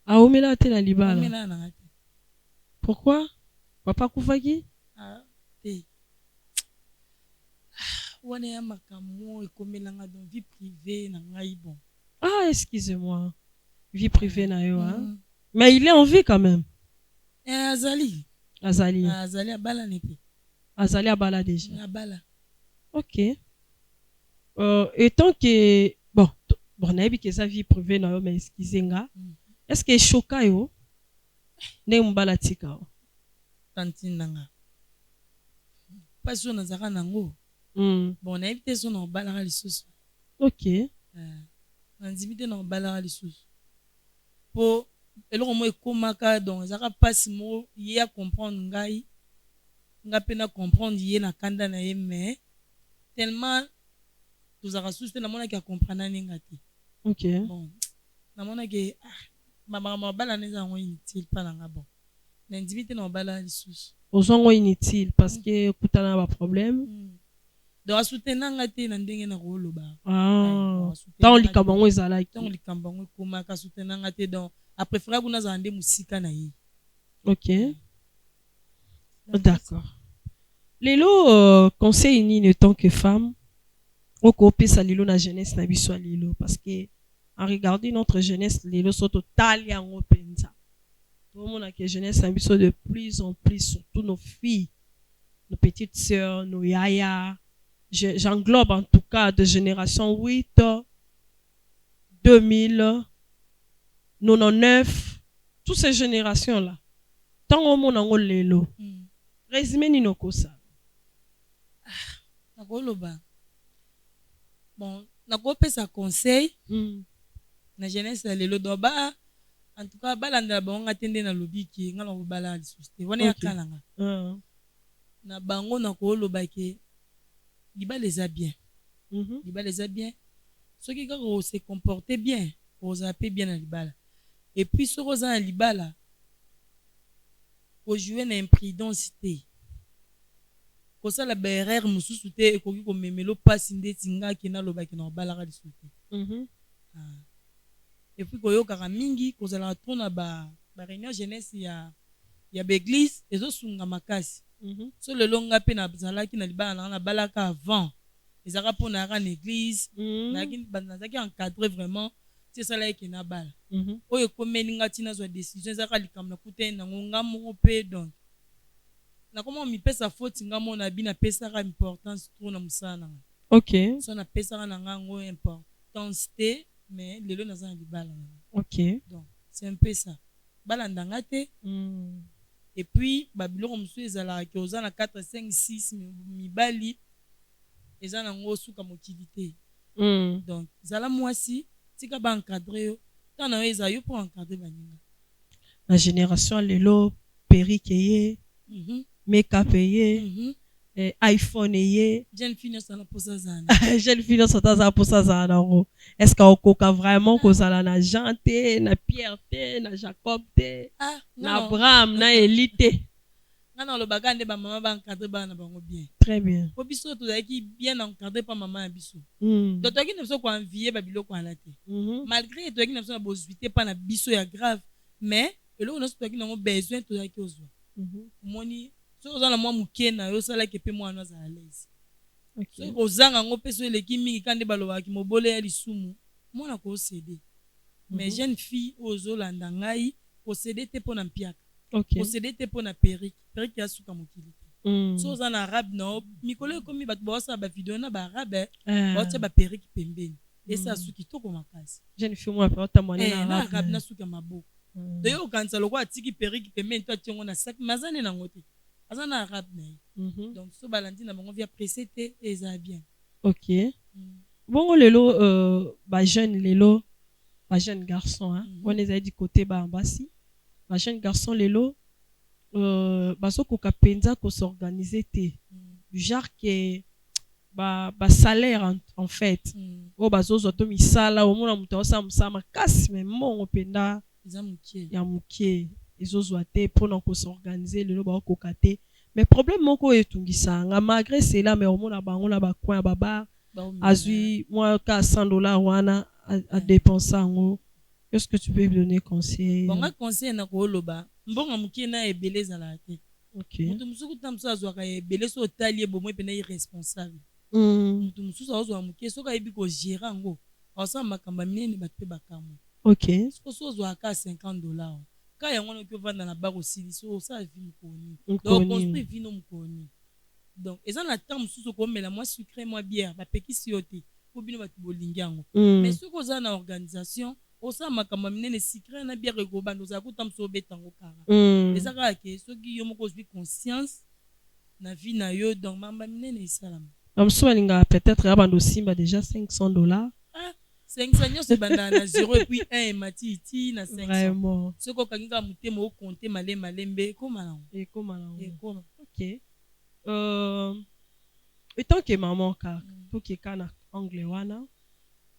Ah umela te na libala. Umela na ngate. Pourquoi? Papa kufaki? Ah te. Wana ya makamo ekomela nga dans vie privée na ngai bon. Ah excusez-moi. Vie privée na yo hein. Mais il est en vie quand même. Azali. Azali. Azali abala nepe. Azali abala déjà. Abala. OK. Étant que bon on a vu que sa vie privée na yo mais excusez-nga. Est-ce que choka yo? Ne mbala tika. Tantine nga. Pas sur na zaka nango. Bon na évité son na bala lisusu. OK. Na nzibite na bala lisusu. Po eloko mo ekomaka donc ezaka pasi mo ye a comprendre ngai nga pena comprendre ye na kanda na ye mais tellement tozaka susu na mona ki a comprendre ninga te. OK. Bon na mona ke mama bala neza ngo inutile pa na nga bon na ndimite na bala lisusu ozongo inutile parce que kutana ba problème donc asoutenir nga te na ndenge na ko loba tant likambango ezalaki tant likambango komaka soutenir nga te donc après frère kuna za ndé musika na ye. OK. D'accord. Lelo conseil ni en tant que femme au copé sa lilo na jeunesse na biso lilo parce que en regardant notre jeunesse, les lots total en openza. Tout le monde a que jeunesse ambition de plus en plus, surtout nos filles, nos petites sœurs, nos yaya. J'englobe en tout cas de génération 8, 2000, 99, toutes ces générations-là. Tant au monde en les lots. Résumé ni nos ça. Nakoloba. Bon, nakopesa conseil. Na jeunesse lelo doba. En tout cas, balanda bango atende na lobi ki ngala ko bala lisuste. Wana yakalanga. Na bango nakoloba ke libala eza bien. Libala eza bien. Ceux qui se comporter bien, on zappe bien na libala. Et puis ce rosa na libala, au jouer na imprudence te. Ko sala berrer mususu te ekoki ko memelo pasi ndeti ngaki na loba ki na balaka lisuste. Et puis koyoka mingi kozala tona ba réunion jeunesse ya l'église ezo sunga makasi. So le longa pe na zalaki na libala na balaka avant. Ezaka pona ra na église, na zaki encadrer vraiment c'est ça là qui na bala. Oyo komeni ngati na zo décision ezaka likamna kute na ngonga moko pe donc. Na comment mi pesa faute ngamo na bina pesa ra importance trop na musana. OK. So na pesa na ngango importance te mais lelo na za libala. OK. Donc c'est un peu ça. Bala ndangate. Et puis babilo comme sou ezala ki ozana 4 5 6 mibali ezana ngo suka motilité. Donc zala mwasi tika ba encadrer yo. Tana eza yo pour encadrer baninga. La génération lelo perikeye, make-up ye, iPhone ye. Jeune fille ça na posa zana. Jeune fille ça ta posa zana. Est-ce qu'okoka vraiment kozala na Jean te, na Pierre te, na Jacob te, na Abraham, na Élie te? Ngana lo bagande ba maman ba encadrer ba na bango bien. Très bien. Po biso to zaki bien encadrer pa maman ya biso. To to ki ne so ko envier ba biloko ala te. Malgré to ki ne so na bozuité pa na biso ya grave, mais eloko no so to ki na besoin to zaki ozwa. Moni so ozana mwa muke na yo sala ke pe mwana za à l'aise. So ozanga ngo peso eleki mingi kande baloba ki mobole ya lisumu mwana ko céder. Mais jeune fille ozolanda ngai ko céder te pona mpiaka. OK. Ko céder te pona perrique ya suka mokili. So ozana arabe no mikolo komi bat bosa ba video na ba arabe ba tsa ba perrique pembeni. Et ça suki to ko makasi. Jeune fille moi pe otamwana na arabe na suka maboko. De yo kanza lokwa tiki perrique pembeni to tiongo na sac mazane na ngote. Azana arabe na. Donc so balandi na bango via précédé et ça bien. OK. Bon lelo ba jeune lelo ba jeune garçon hein. On les a dit côté ba ambassi. Ba jeune garçon lelo baso ko kapenza ko s'organiser te. Du genre que ba salaire en fait. O bazo zoto misala o mona muto sa musama kasi mais mon openda ya mukie ezozwa te pona ko s'organiser lelo ba ko kate. Mais problème moko etungisa nga malgré cela mais au mona bango na ba coin baba azui moi ka $100 wana à dépenser ngo. Qu'est-ce que tu peux me donner conseil? Bon conseil na ko loba mbonga mukie na ebeleza la te. OK. Mutu musuku tamso azwa ka ebeleso otali bomo pe na irresponsable. Mutu mususu azwa mukie soka ebi ko gérer ngo. Osa makamba minene batpe bakamo. OK. So azwa ka $50. Ka yango no ko vanda na bar aussi so ça vie mukoni. Donc construire vie no mukoni. Donc eza na temps mususu ko mela moi sucré moi bière ba pekisi yote. Ko bino batu bolingi yango. Mais soko za na organisation osa makamba minene sucré na bière ko bando za ko tamso betango kara. Eza ka ke soki yo moko zwi conscience na vie na yo donc mamba minene isalama. Amsoalinga peut-être abando simba déjà $500. 500 c'est bandana 0 et puis 1 et matiti na 500. Vraiment. Ce ko kanga mutema o compter malembe koma na. OK. Étant que maman car tout que kana anglais wana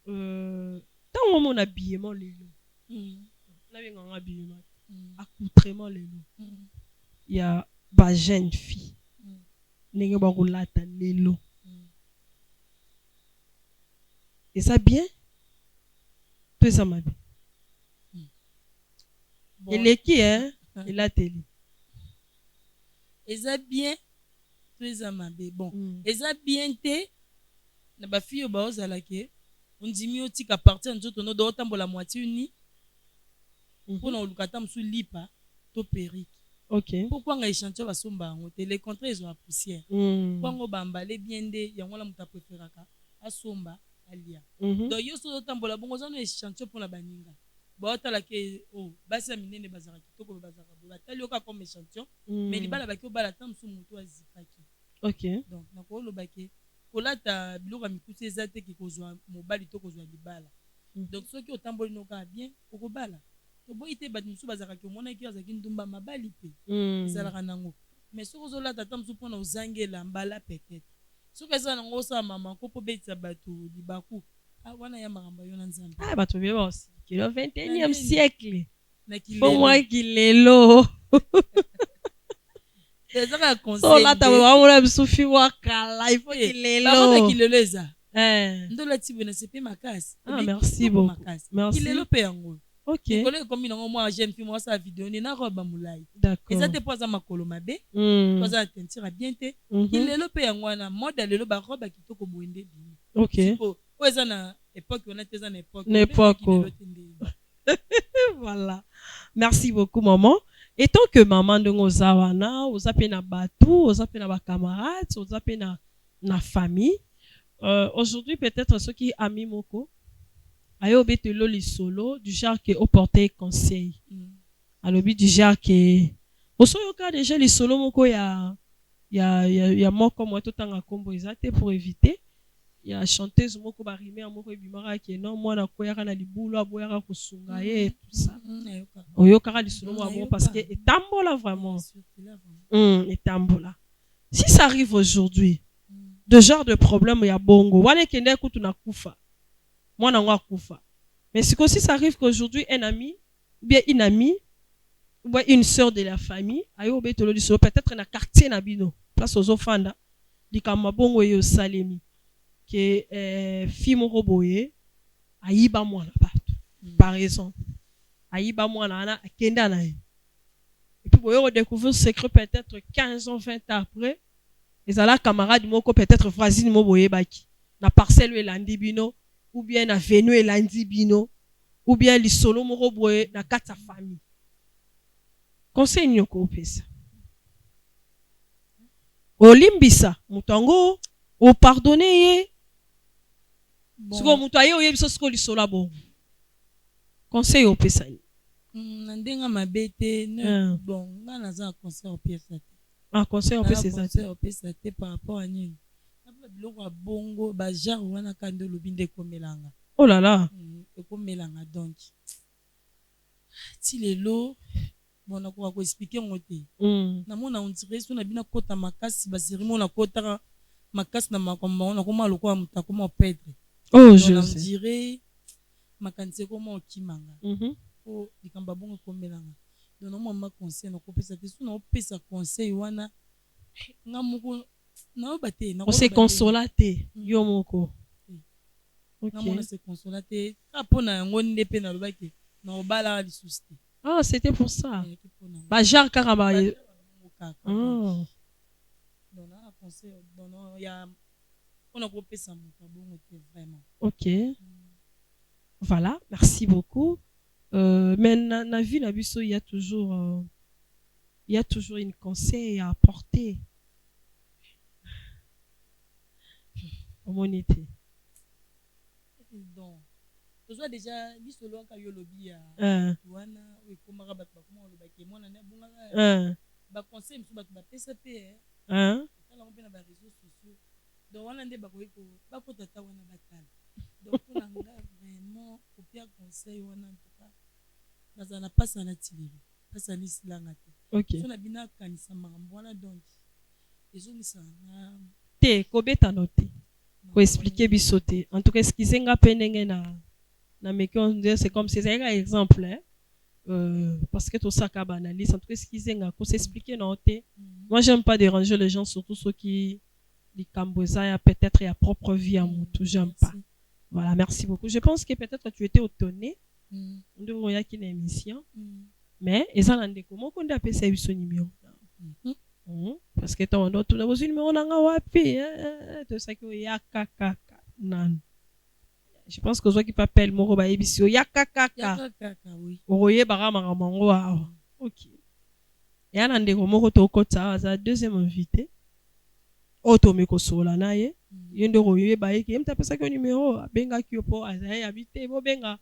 tant mon habillement lelo. Na bien en habillement. Accoutrement lelo. Il y a ba jeune fille. Ninge ba rolata lelo. Et ça bien? Tout ça m'a bien. Il est qui hein? Il a télé. Et ça bien? Tout ça m'a bien. Bon. Et ça bien te na ba fille ba ozala ke ondimi otika partir nzoto no do tambola moitié uni pour na olukata musu lipa to perike. OK. Pourquoi nga échantillon basomba yango te? Les contrats ils ont la poussière. Kwango bambale bien nde yango la muta préféraka asomba alia. Donc yo so tambola bongo zano échantillon pour na baninga. Ba otala ke basi minene bazara kitoko bazara bo batali oka comme échantillon mais libala baki obala tam su mutu azipaki. OK. Donc na ko lo baki kolata biloko mikuti ezate ki kozwa mobali to kozwa libala. Donc soki otamboli noka bien okobala. Boy ite bat musu bazaka ki omona ki azaki ndumba mabali pe ezalaka nango mais soki ozolata ata musu mpona ozangela mbala peut-être soki eza nango osala mama ko po betisa bato libaku wana ya makambo yo na nzambe bato beba aussi le 21e siècle pour moi kilelo ezaka conseil so lata wamona bisufi wakala il faut kilelo eza ndola tibo na sepe makasi merci beaucoup merci kilelo pe yango. OK. Collègue comme non moi j'aime film moi ça vidéo ni na roba mulai. D'accord. Et ça te pose à makolo mabe. Pose à tentira bien te. Kilelo pe yango na mode lelo ba roba kitoko boende bi. OK. O eza na époque on a tes en époque. Voilà. Merci beaucoup maman. Et tant que maman de ngozawana, ozape na batu, ozape na ba camarades, ozape na famille. Aujourd'hui peut-être ceux qui amis moko ayo betelo li solo du genre que au porter conseil alobi du genre que osoyoka déjà li solo moko ya moko moi tout tanga kombo ezate pour éviter ya chanteuse moko ba rimer moko ebimara ke non mwana koyaka na libulu aboyaka kusunga ye tout ça oyoka li solo mo parce que etambola vraiment etambola si ça arrive aujourd'hui de genre de problème ya bongo wana kende kutu na kufa moi n'a pas kufa. Mais c'est aussi ça arrive qu'aujourd'hui un ami ou bien une amie ou bien une sœur de la famille ayo betolo di so peut-être na quartier na bino place aux ofanda likama bongo yo salemi que fi moko boye ayiba mwana bato par exemple ayiba mwana ana akenda na ye et puis boyo découvrir secret peut-être 15 ans 20 ans après les ala camarade moko peut-être voisine mo boye baki na parcelle elandi bino ou bien na venu elandi bino ou bien li solo moko boye na kata famille conseil nyoko pesa olimbisa mutango o pardonner ye siko mutu aye oyebiso siko li solo bon conseil o pesa na ndenga mabete bon nga naza conseil o pesa conseil o pesa te par rapport à nini biloko ya bongo bajar wana kande olobi nde ekomelanga. Oh là là. Ekomelanga donc ti lelo bon nakoka koexplike yango te namona ondire so na bino kota makasi baserimo na kotaka makasi na makambo bango nakoma lokola moto akoma opedre ondire makanisi ekoma okimanga po likambo ya bongo ekomelanga donc namama conseil nakopesa te so naopesa conseil wana nga moko on se consola te yo moko on se consola te apona yango nde pe na lobaki na obala lisusu te c'était pour ça ba jar karaba donc na conseil donc ya on a kopesa moto bongo te vraiment. OK. Voilà, merci beaucoup. Mais na vie na biso il y a toujours une conseil à apporter. Monité. Donc, tu vois déjà, l'isolo ka yolobi ya wana ou ekomaka bato bakoma oloba ke mwana na bunga ba conseil musu bato ba PCP tala mo pena ba réseaux sociaux. Donc wana nde bakoyi ko bakota ta wana batala. Donc pour nga vraiment kopia conseil wana en tout cas bazana pasa na tilibi pasa ni silanga te. OK. So na bina kanisa makambo wana donc ezo ni sana te kobeta note. Pour expliquer bisoté en tout cas ce qui senga penenge na mekon c'est comme c'est un exemple parce que tout ça ka banalise en tout cas ce qui senga pour s'expliquer note. Moi j'aime pas déranger les gens surtout ceux qui les camboza peut-être ya propre vie à mutu j'aime pas. Voilà, merci beaucoup. Je pense que peut-être tu étais étonné de voya qui na émission mais ezana ndeko moko nda pesa biso numéro. Parce que ton autre numéro nanga wapi tout ça que ya kaka nan Je pense que qui appelle moro ba ebisio yakakaka. Oui. Oroye bara mamango wa. OK. Et un ndeko moko to kota za deuxième invité. Otomeko sola na ye. Yende roye ba yeke mta pesa ko numéro benga kiopo azaye habité bo benga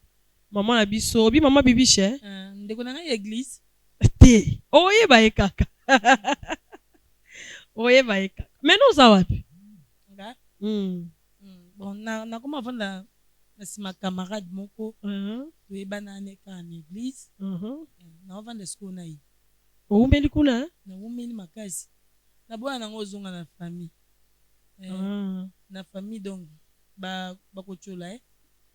maman na biso bi maman bibishe. Ndeko na église. Te. Oroye ba kaka. Oroye ba kaka. Mais nous awapi. Bon na comment vendre na si ma camarade moko we banane ka en église na vendre sko na yi o meli kuna na umeli makasi na boya na ngozonga na famille na famille donc ba kochola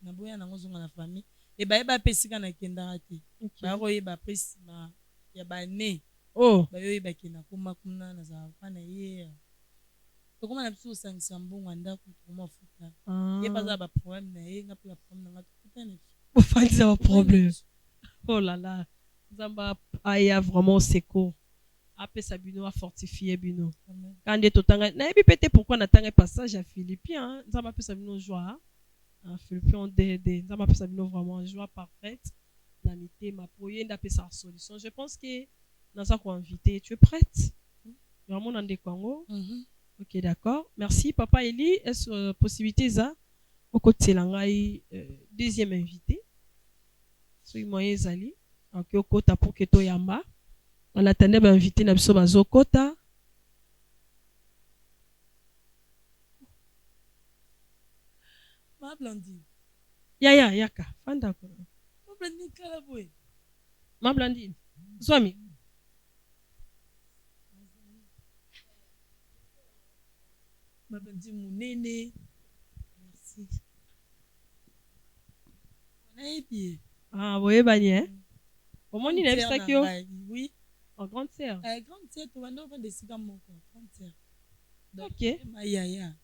na boya na ngozonga na famille e ba pesika na kenda te ba ko ba pesi ma ya ba ne ba yo ba kena kuma kuna na za pana ye comment on a sangisa mbongo andako comment futa ye pas ba problème na ye nga pla problème na futa ne au fait ça va problème oh là là zamba aya vraiment secours après ça bino a fortifier bino quand de totanga na bi pété pourquoi na tanga passage à Philippien zamba après ça bino joie en Philippien de zamba après ça bino vraiment joie parfaite na mité ma poye nda pesa solution je pense que dans ça qu'on invité tu es prête vraiment dans des Congo. Ok, d'accord. Merci, Papa Eli. Est-ce possibilité ça au côté langai deuxième invité? Soy moyen zali. Ok, au côté pour que to yamba. On attendait ba invité na biso bazo kota. Ma Blandine. Yaka. Fanda ko. Ma Blandine kala boy. Ma Blandine. Swami. Ma Blandine munene. Merci. On est bien. Ah, vous voyez bien. Comment on est ça qui oui. En grande sœur. Grande sœur, tu vas nous vendre des cigares mon grande sœur. Ok. Ma yaya.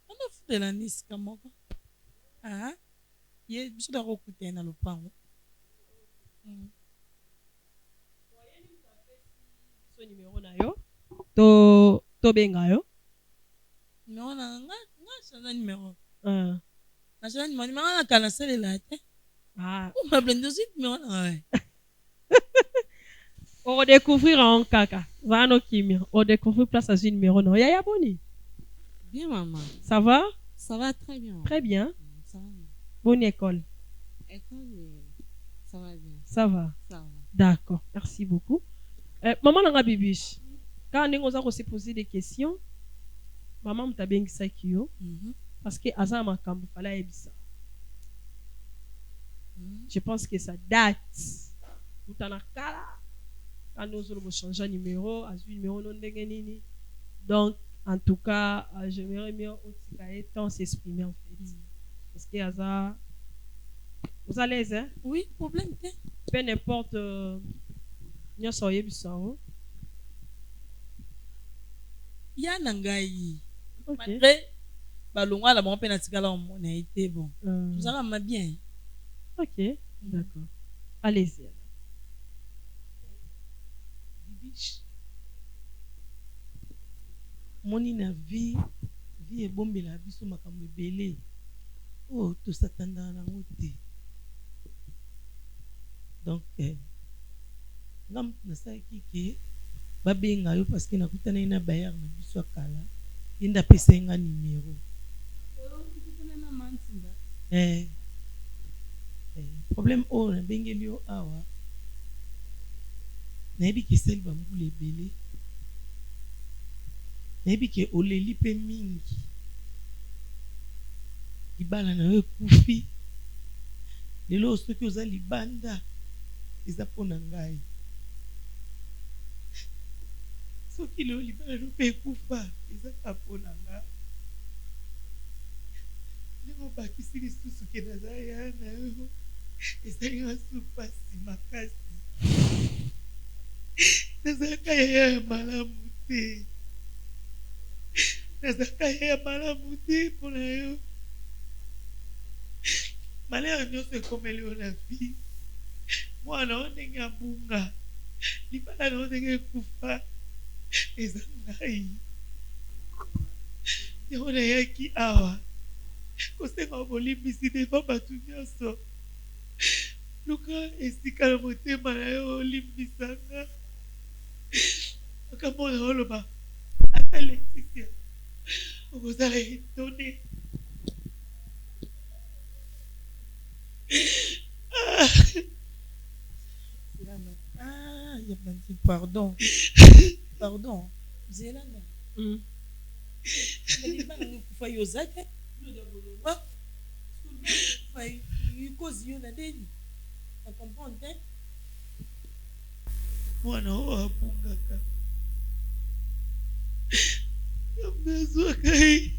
On a fait de la nice comme moi. Ah. Je suis d'accord avec na lopango. So numéro na yo. To benga yo. Non nga chana numéro. Na chana numéro na kana sele la te. Ah. On m'a blindé aussi numéro na. On redécouvrir en kaka. Vano kimia. On découvrir place à ce numéro non. Yaya boni. Bien maman. Ça va? Ça va très bien. Très bien. Ça va bien. Bonne école. École, ça va bien. Ça va. Ça va. D'accord. Merci beaucoup. Maman nanga bibiche. Quand on a se poser des questions, maman m'a bien dit yo parce que Aza makambu fala ebisa. Je pense que ça date. Tout en akala. Quand nous allons changer numéro, à ce numéro non nini. Donc en tout cas, j'aimerais mieux aussi tant s'exprimer en fait. Parce que Aza vous allez l'aise hein? Oui, problème te. Peu n'importe nyo soye bisao. Ya nangai. Malgré balongwa la bon pena tikala on a été bon. Nous allons bien. OK, d'accord. Allez-y. Moni na vie e bombela biso makambo ebele. Oh, to satanda na ngote. Donc ngam na saki ke babenga yo parce que nakutana ina bayar na biso kala yenda pesa nga numéro problème o na bengeli yo awa nayebi ke seli bambula ebele nayebi ke oleli mpe mingi libala na yo ekufi lelo soki oza libanda eza mpo na ngai soki leo libala no mpe ekufa ezaka mpo na nga ndenge obakisi lisusu ke naza ya na yo ezali masu pasi makasi nazalaka yaya ya malamu te nazalaka yaya ya malamu te mpo na yo malheur nyonso ekomeli yo na vie mwana o ndenge abunga libala na o ndenge ekufa eza ngai yango nayaki awa kosenga bolimbisi devant bato nyonso luka esika na motema na yo olimbisanga makambo na oloba ata Leticia okozala etone. Pardon. Pardon. Zelanda. Kufa yozake. Cause you na deni. Tu comprends? Mwana wa apungaka. Yamezwa kai.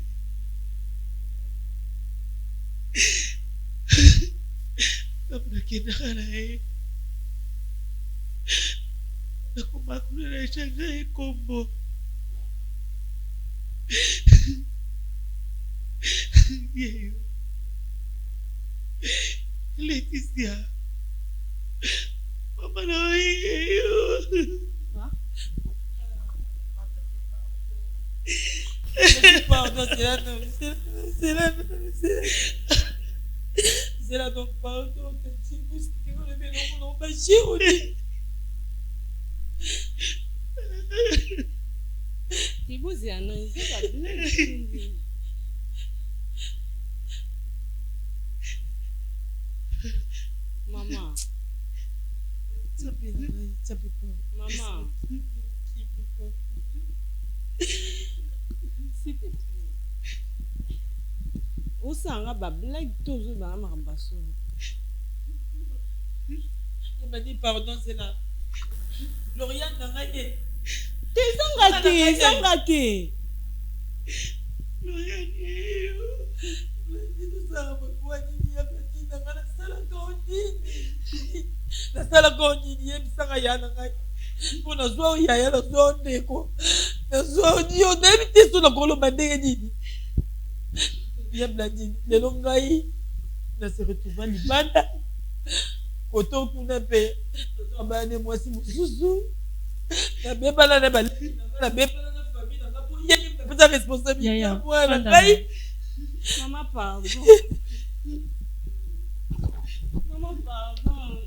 Kabla kenda naye. Nakumakulu na shanga kombo. Yeyo. Leticia. Mama na yeyo. Pardon, c'est là donc pardon, tu me dis que le mélange non pas chier. Tibuzi anaanza kabla. Mama. Mama. S'il te plaît. Osanga ba blague toujours dans ma rambasso. Il m'a dit pardon, c'est là. Lauriane n'a rien. Zangate. nasala konini yebisanga yana ngai mpo nazwa oyaya nazwa ondeko nazwa odio nayebi te so nakoloba ndenge nini yebla nini lelo ngai nase retrouva libanda koto kuna mpe nazwa bane mwasi mosusu nabebana na baleki nanga nabebana na famille nanga po yeye napesa responsabilité ya mwana ngai. Mama, pardon. Mama, pardon.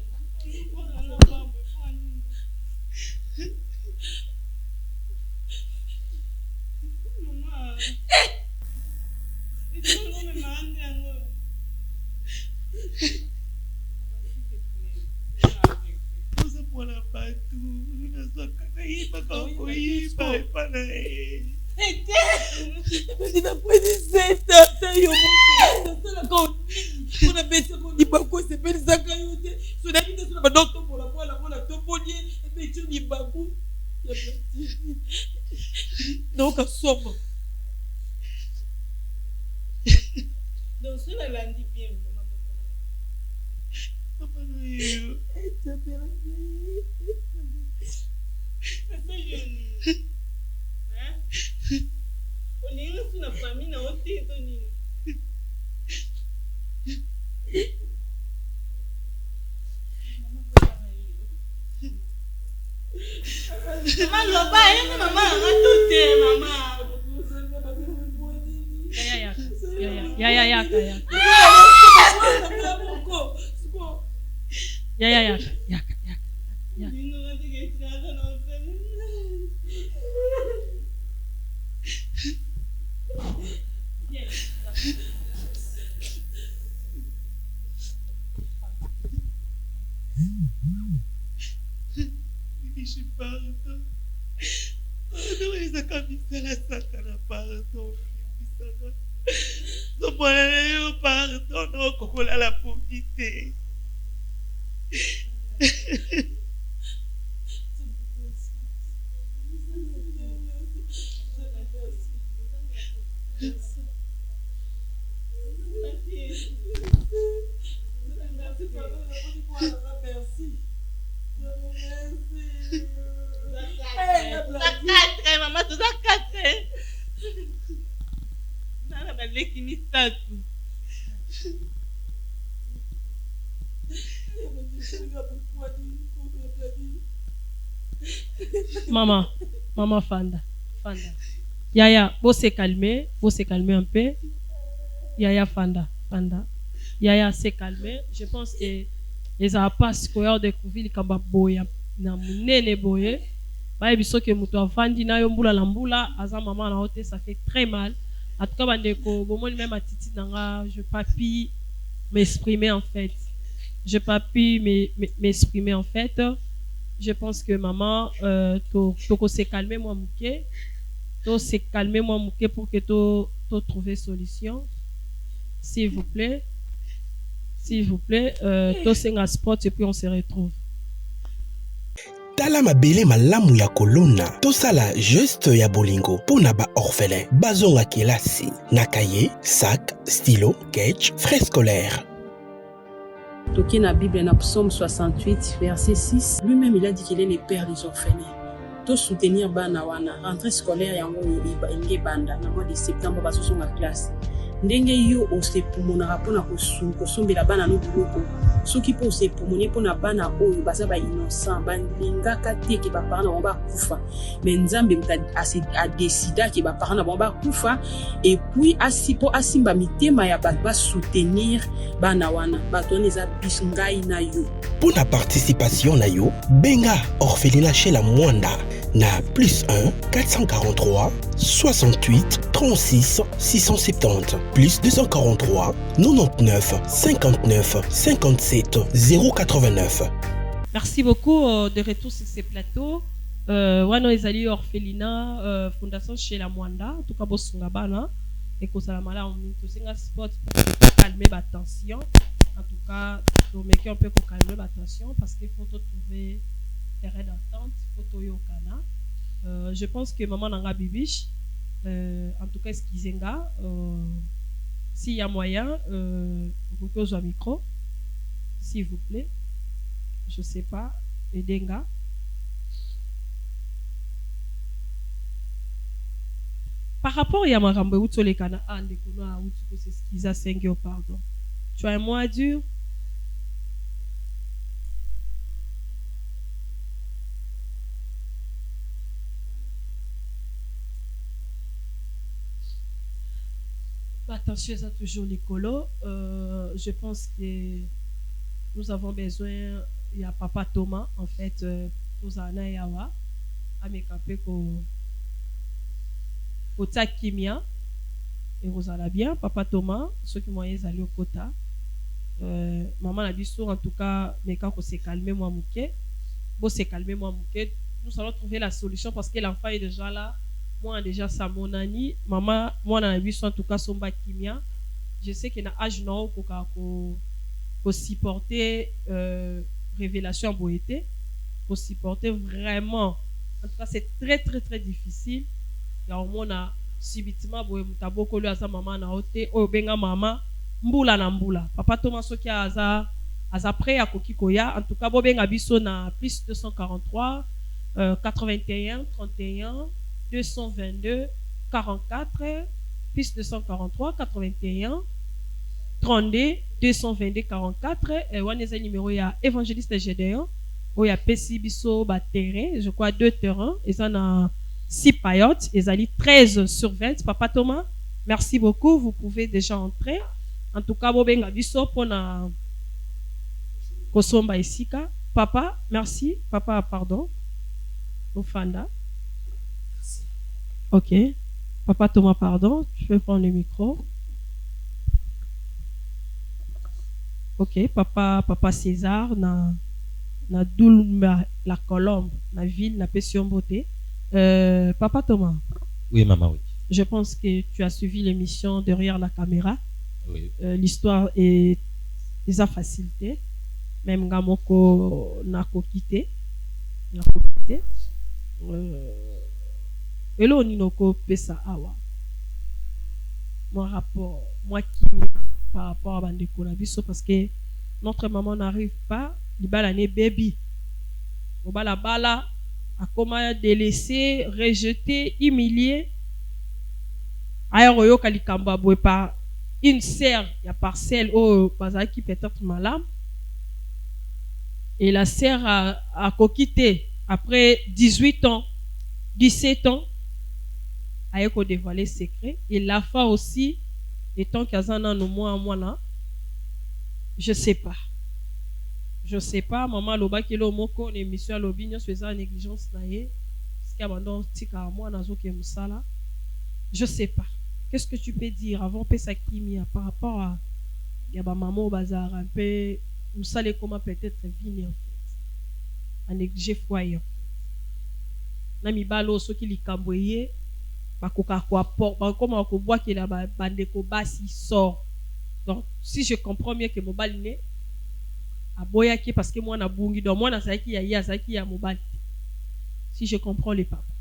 Mwana batu unazwaka iba kwa kuiba ipana Nina pwediseta tayo mo sala ko kuna beta ko ni bako se pensaka yote so na bita so na doctor bola to bolie e be tu ni baku ya plati no ka soma Donc cela lundi bien mama no yo eta pera olinga suna famille na wote to nini mama loba yena mama ngatote mama yaka Nishi pardon. Unaweza kabisa la sakana pardon. So mwana na yo pardon na okokola la pomite. Mama tuza 4 nana baleki mitatu Maman Fanda. Yaya, vous se calmer un peu. Yaya Fanda. Yaya s'est calmé. Je pense que les apas koya découvrir les kamba boya na munene boye. Ba biso ke muto avandi na yo mbula la mbula aza maman na hote, ça fait très mal. En tout cas bandeko bomoni même à titi nanga, je pas pu m'exprimer en fait. Je pas pu m'exprimer en fait. Je pense que maman to se calmer moi mouké. To se calmer moi mouké pour que to trouver solution. S'il vous plaît. To senga sport et puis on se retrouve. Tala mabele malamu ya kolona tosala geste ya bolingo pona ba orphelin bazonga kelasi na cahier, sac, stylo, sketch, frais scolaires. Toki na Bible na Psaume 68 verset 6, lui-même il a dit qu'il est le père des orphelins. To soutenir bana wana rentrée scolaire yango inge banda na mois de septembre baso na classe. Ndenge yo osepumona pona kosombela bana no biloko soki po osepumoni pona bana oyo baza ba innocent balingaka te ke ba parents ba kufa mais nzambe a décidé que ba parents ba kufa et puis asimba mitema ya ba soutenir bana wana batoneza bisungai na yo. Pour la participation na yo benga orphelinat chez la Mwanda na +1 443 68 36 670 plus 243 99 59 57 089. Merci beaucoup de retour sur ces plateaux. Wano ezali orphelinat fondation chez la Mwanda en tout cas bosunga bana et ko salamala on tosenga sport pour calmer la tension. En tout cas, nous mettons un peu pour calmer la tension parce qu'il faut trouver terrain d'entente, il faut Kana. Je pense que maman Nanga Bibiche, en tout cas, Skizenga, s'il y a moyen, vous pouvez un micro, s'il vous plaît. Je ne sais pas, Edenga. Par rapport à Yamarambe, où tu les Kana, où tu peux s'excuser, Sengyo, pardon. Tu as un mot à dire? Attention, ça toujours l'écolo. Je pense que nous avons besoin, il y a Papa Thomas, en fait, nous en avons à Mekapé ko Kimia et vous allez bien, Papa Thomas, ceux qui m'ont allé au quota. Maman a dit en tout cas, mais quand on s'est calmé, moi, mouké, bon, s'est calmé, moi, mouké, nous allons trouver la solution parce que l'enfant est déjà là. Moi, déjà, ça, mon ami, maman, moi, on a vu en tout cas, son bac kimia. Je sais qu'il y a un âge non pour supporter révélation boété, pour supporter vraiment. En tout cas, c'est très, très, très difficile. Il y a au moins, subitement, boémuta beaucoup, lui, à sa maman, na oté, oh, benga maman. Mbula na mbula. Papa Thomas soki aza prêt à kokikoya. En tout cas, bobenga biso na plus 243 81 31 222 44 plus 243 81 32 222 44 waneza numéro ya évangéliste Gédéon oya pesi biso ba terrain, je crois 2 terrains et ça na 6 paillotes, et ça dit 13 sur 20. Papa Thomas, merci beaucoup, vous pouvez déjà entrer. En tout cas, bobenga biso pona kosomba isika. Papa, merci. Papa, pardon. Ofanda. Merci. Ok. Papa Thomas, pardon. Tu peux prendre le micro. Ok. Papa César, na Doulma, la Colombe, na ville, na Pession-Beauté. Papa Thomas. Oui, maman, oui. Je pense que tu as suivi l'émission derrière la caméra. Oui. L'histoire est déjà facilité. Même Gamoko n'a pas quitté. Et là, on a pesa awa. Mon rapport, moi qui par rapport à Bandeko Nabiso, parce que notre maman n'arrive pas, il va l'année baby. On va la bala, à comment délaisser, rejeter, humilier. Aéroyo Kalikamba boue par une serre, il y a parcelle au bazar qui peut être malade. Et la serre a quitté après 18 ans, 17 ans, a dévoilé secret. Et la femme aussi, Et tant qu'il y a un moi là, je sais pas. Je sais pas, maman loba qui lo moko ne monsieur alobi nyo faisant négligence na ye. Ce qui abandonne tika moi nazo ke musala. Je sais pas. Qu'est-ce que tu peux dire avant pesa kimia par rapport à yaba maman au bazar un peu musale comment peut-être vini en fait. A négliger foyer. Na mibalo soki likamboye bakoka ko apport comment ko bois que la bande ko basi sort. Donc si je comprends bien que mobali ne aboyaki parce que moi na bungi donc moi na saki ya saki ya mobali. Si je comprends les papas.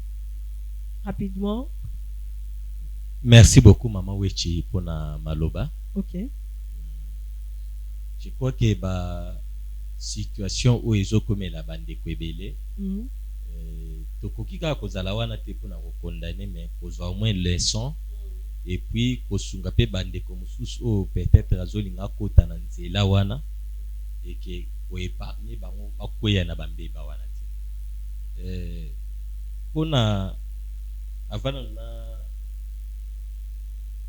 Rapidement. Merci beaucoup maman Wechi pour na maloba. OK. Je crois que ba situation où ezo comme la bande ko ebele. Tokoki ka kozala wana te pour na condamner mais kozwa au moins leçon et puis kosunga pe bande ko mususu o peut-être azolinga kota na nzela wana et que ko épargner bango akoya na bambe ba wana te. Pona avant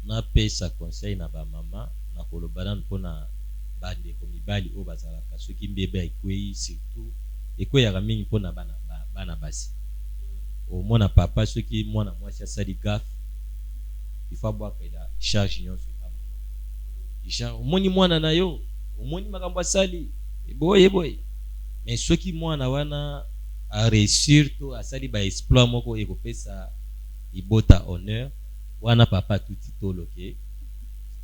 na pesa conseil na ba mama na kolobana pona bande ko mibali o bazala ka soki mbebe ikwei surtout ekweya mingi pona bana basi. Au mona papa soki mwana mwasi asali gaffe il faut boire que la charge nyonso pas déjà omoni mwana na yo omoni makambo asali boye mais soki mwana wana a réussir to asali ba exploit moko ekopesa ibota honneur wana papa tuti toloke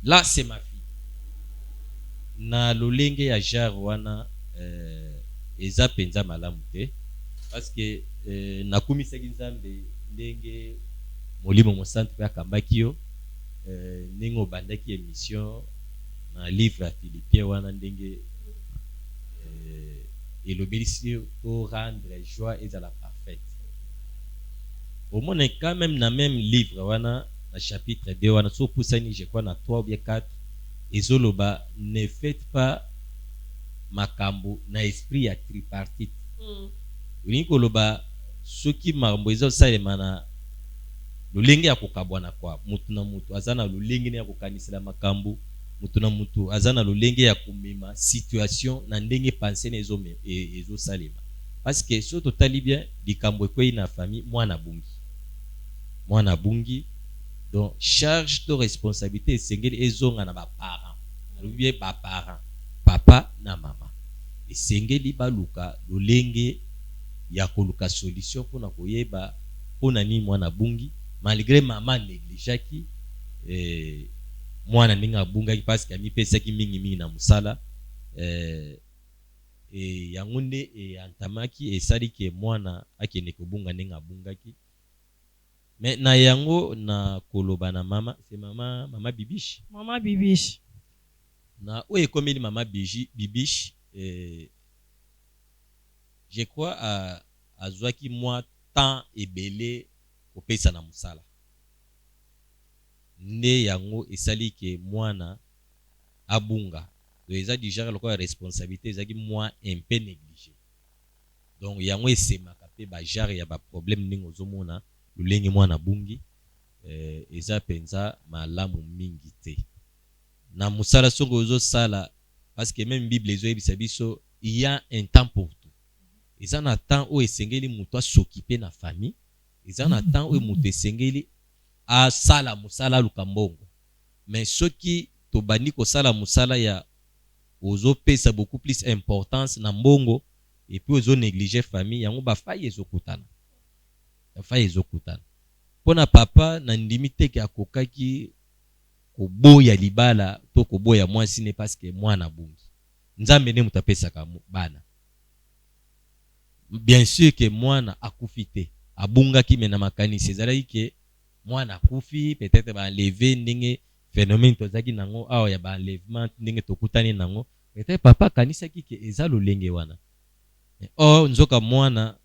là c'est ma fille na lolenge ya jar wana eza penza malamu te parce que nakumisaki nzambe ndenge molimo mosantu pe akambaki yo ndenge obandaki émission na livre ya Philippiens wana ndenge elobelisi to rendre joie ezala parfaite. Au moins quand même na même livre wana na chapitre 2 wana so pusani je crois na 3 ou bien 4 ezoloba ne faites pas makambo na esprit ya tripartite. Unikoloba soki makambo ezo salema na lolenge ya kokabwana kwa mutu na mutu azana lolenge ya kokanisela makambo mutu na mutu azana lolenge ya komema situation na ndenge penser na ezo salema parce que so totali bien likambo ekwei na famille mwana bungi donc charge de responsabilité esengeli ezonga na ba parents bien ba parents papa na mama esengeli baluka lolenge ya koluka solution pona koyeba pona ni mwana bungi malgré maman négligeaki mwana ninga bungaki parce que ami pesaki mingi na musala yango nde antamaki esali ke mwana akende kobunga ninga bungaki mais na yango na koloba na mama c'est mama bibishi na oye komeli mama bibishi je crois azwaki moi temps ebele kopesa na musala nde yango esali ke mwana abunga eza du genre lokola responsabilité ezaki moi un peu négligé donc yango esemaka pe ba genre ya ba problème ndenge ozomona lolenge mwana bungi eza penza malamu mingi te na musala songo ozosala parce que même bible ezoyebisa biso il y a un temps pour tout eza na temps oyo esengeli moto s'occuper na famille eza na temps oyo moto esengeli asala musala luka mbongo mais soki tobandi kosala musala ya ozopesa beaucoup plus importance na mbongo et puis ozo négliger famille yango bafai ezokutana pona papa na ndimi teke akokaki koboya libala to koboya mwasi ne parce que mwana bungi nzambe ne mutapesaka bana bien sûr que mwana akufi te abungaki mena makanisi ezalaki ke mwana akufi peut-être ba enlever ndenge phénomène tozaki nango awa ya ba enlèvement ndenge tokutani nango peut-être papa kanisaki ke eza lolenge wana nzoka mwana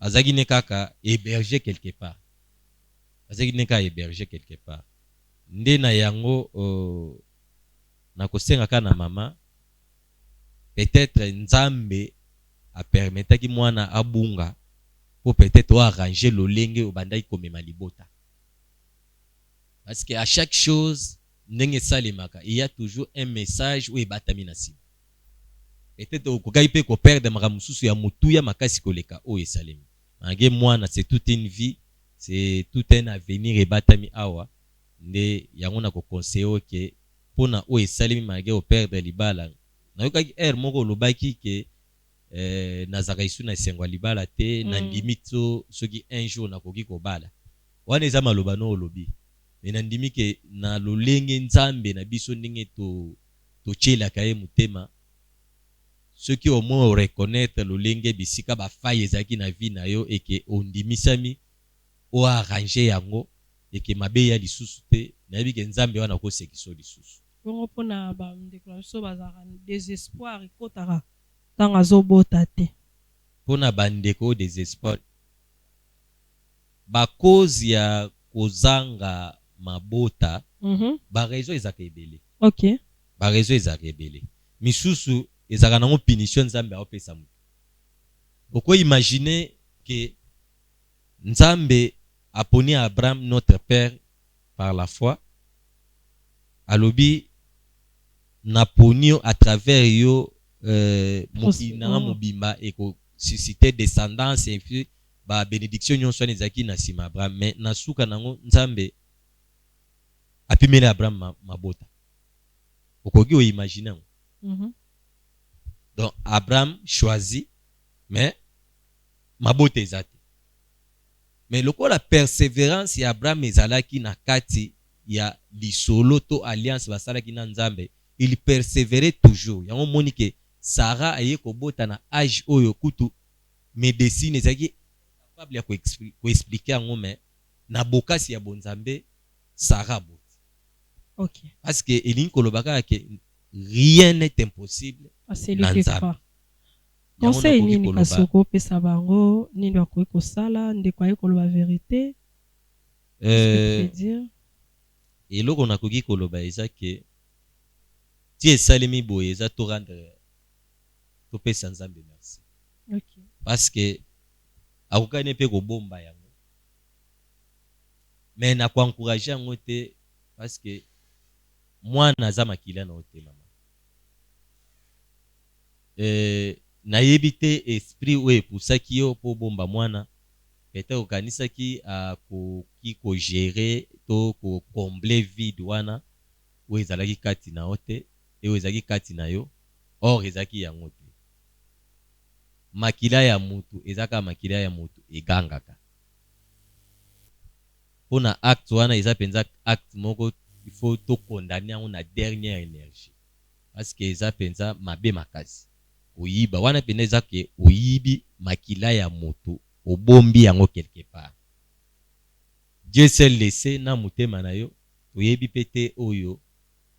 azaki ne kaka héberger quelque part nde na yango na kosengaka na mama peut-être nzambe a permetaki mwana abunga pour peut-être arranger lolenge obandaki komema libota parce que à chaque chose ndenge salemaka il y a toujours un message où ebatami na sima peut-être okokai pe ko perdre maka mususu ya mutuya makasi koleka o esalemi ange mwana c'est toute une vie, c'est tout un avenir ebatami awa nde yango na ko conseiller ke pona o esalemi mage o perdre libala na yokaki moko lobaki ke nazaka isu na sengwa libala te na ndimito soki un jour nakoki kobala wana eza maloba no olobi me na ndimi ke na lolenge nzambe na biso ndenge tochelaka ye motema soki au moins o reconnaître lolenge bisika bafai ezalaki na vie na yo eke ondimisami o arrange yango eke mabe ya lisusu te nayebi ke nzambe wana kosekiso lisusu bongo mpona bandeko na biso bazalaka désespoir ekotaka ntango azobota te mpona bandeko désespoir bakozi ya kozanga mabota barezo ezaka ebele okay. barezo ezaka ebele misusu ezaka nango punition nzambe aopesa moto okoimagine ke nzambe aponi Abraham notre père par la foi alobi naponi yo à travers yo mokina mobimba eko susciter descendance et puis ba bénédiction nyonso wana ezalaki na nsima Abraham mais na suka nango nzambe apimeli Abraham mabota okoki oimagine yango donc Abraham choisi mais mabota eza te mais lokola persévérance ya Abraham ezalaki na kati ya lisolo to alliance basalaki na nzambe il persévérait toujours yango moni ke Sarah aye kobota na âge oyo kutu médecine ezalaki capable ya koexpliquer yango mais na bokasi ya bonzambe Sarah boti okay. parce que elingi kolobaka ke rien n'est impossible na nzambe conseil nini kasi okopesa bango nini bakoki kosala ndeko aye koloba vérité eloko nakoki koloba eza ke ti esalemi boye eza to rendre topesa nzambe merci okay. parce que akokani mpe kobomba yango mais na koencourage yango te parce que mwana aza makila na yo te mama nayebi te esprit oyo epusaki yo mpo bomba mwana peut-être okanisaki akoki kogere to kokomble vide wana oyo ezalaki kati na yo te oyo ezalaki kati na yo or ezalaki yango te makila ya mutu ezaka makila ya mutu egangaka mpona acte wana eza mpenza acte moko il faut tokondane yango na dernière énergie parce que eza mpenza mabe makasi oyiba wana mpenza eza ke oyibi makila ya mutu obombi yango quelque part Dieu seul laissé na motema na yo toyebi mpe te oyo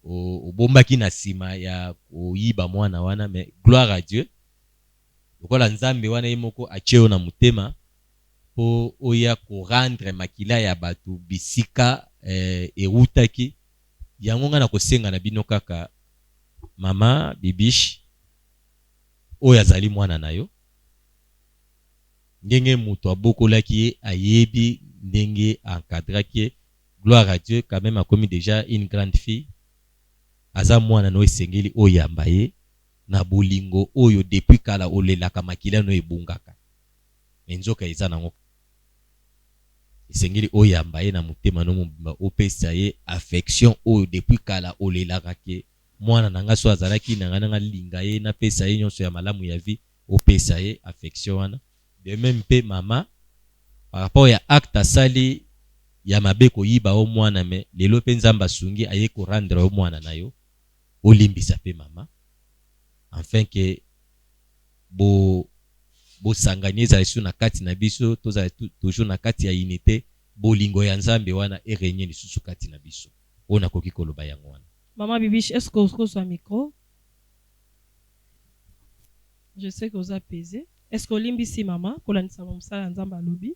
obombaki na nsima ya oyiba mwana wana mais gloire à Dieu lokola nzambe wana ye moko atie yo na motema mpo oya korendre makila ya bato bisika eutaki yango nga na kosenga na bino kaka mama bibishi oyo azali mwana na yo ndenge moto abokolaki ye ayebi ndenge encadraki ye gloire à Dieu quand même akomi déjà une grande fille aza mwana no esengeli oyamba ye na bolingo oyo depuis kala olelaka makila no ebungaka enzoka eza nango esengeli oyamba ye na motema no mobimba opesa ye affection oyo depuis kala olelaka ke mwana nanga so azalaki nanga linga ye napesa ye nyonso ya malamu ya vie opesa ye affection wana de même mpe mama par rapport ya acte asali ya mabe koyiba o mwana me lelo mpe nzambe asungi aye korendre o mwana na yo olimbisa mpe mama enfin ke bosangani ezala lisusu na kati na biso tozala toujours na kati ya unité bolingo ya nzambe wana erenye lisusu kati na biso oyo nakoki koloba yango wana. Maman Bibiche, est-ce que vous avez un micro? Je sais que vous avez pesé. Est-ce que vous avez ici, maman? Pour la nisa mamsa nzamba lobby.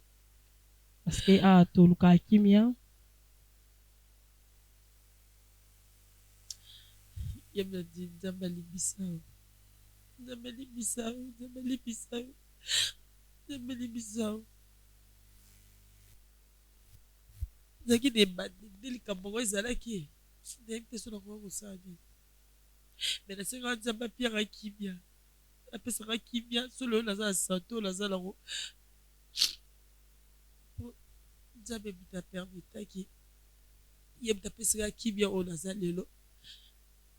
Parce que ah to luka kimia. Yabla di nzamba libisao. Nzamba libisao, nzamba libisao. Nzamba libisao. Zaki de bad deli kabongo ezalaki. nayebi te so nakoka kosala nini me nasengaka nzambe apiaka kimia apesaka kimia solo oyo naza na santo naza nango nzambe mutu apermetaki ye mutu apesaka kimia oyo naza lelo